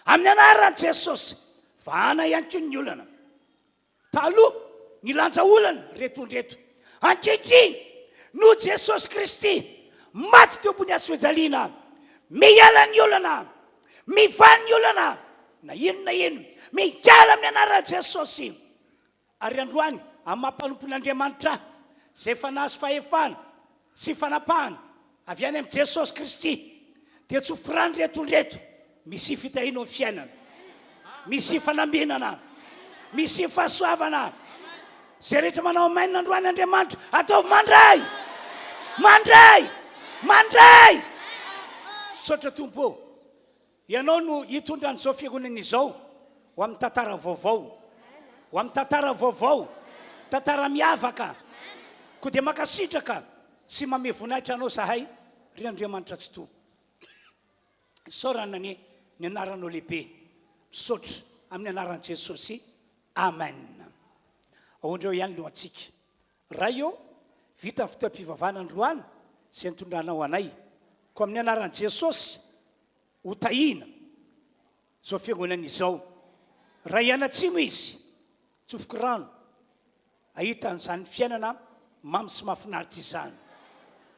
amin'ny anaran'i Jesosy vahana ihany koa ny olana taloha ny lanja olana retondreto ankehitriny no Jesosy Kristy maty teo ambony hazo-fijaliana miala ny olana mivany ny olana na ino miala amin'ny anaran'i Jesosy ary androany amin'ny mampanompon'Andriamanitra zay efa nahazo fahefana sy fanapahana avy any amin'ny Jesosy Kristy dia tsofirany retondreto misy fitahina amin'ny fiainana misy fanambinana misy fahasoavana zay rehetra manao mainina androany Andriamanitra atao mandray sotra tompo ianao no hitondra an'izao fiangonana izao ho amin'ny tantara vaovao tantara miavaka ko dia makasitraka sy mame voninahitra anao zahay ry Andriamanitra tsy to isaorana ny anaranao lehibe misaotra amin'ny anaran'i Jesosy amen ahondreo ihany no antsika raha eo vita ny fotoam-pivavahana androany zay nitondranao anay ko amin'ny anaran'i Jesosy ho tahina zao fiangonana izao raha ianatsimo izy tsofoka rano ahitan'izany fiainana mamy sy mahafinaritra izany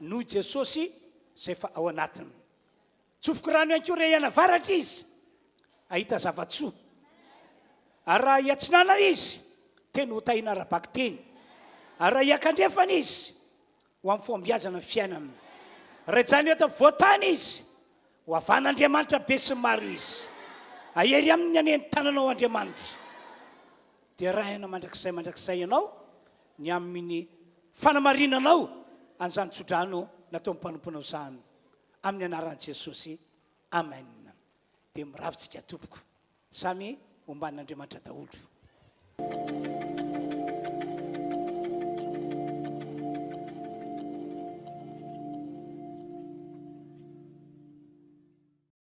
noho Jesosy zay fa ao anatiny tsofoka rano ihany koa raha ianavaratra izy ahita zavatsoa ary raha hiatsinana izy teny ho tahina rahabaky teny ary raha iakandrefana izy ho amin'ny fombiazana fiainana raha zany eto voatany izy ho avan'Andriamanitra be sy maro izy ahery amin'ny aneny tananao Andriamanitra dia rahana mandrakizay ianao ny amin'ny fanamarinanao an'izany tsodrano natao mpanomponao zany amin'ny anaran'i Jesosy amen dia miravitsika tompoko samy homban'Andriamanitra daholo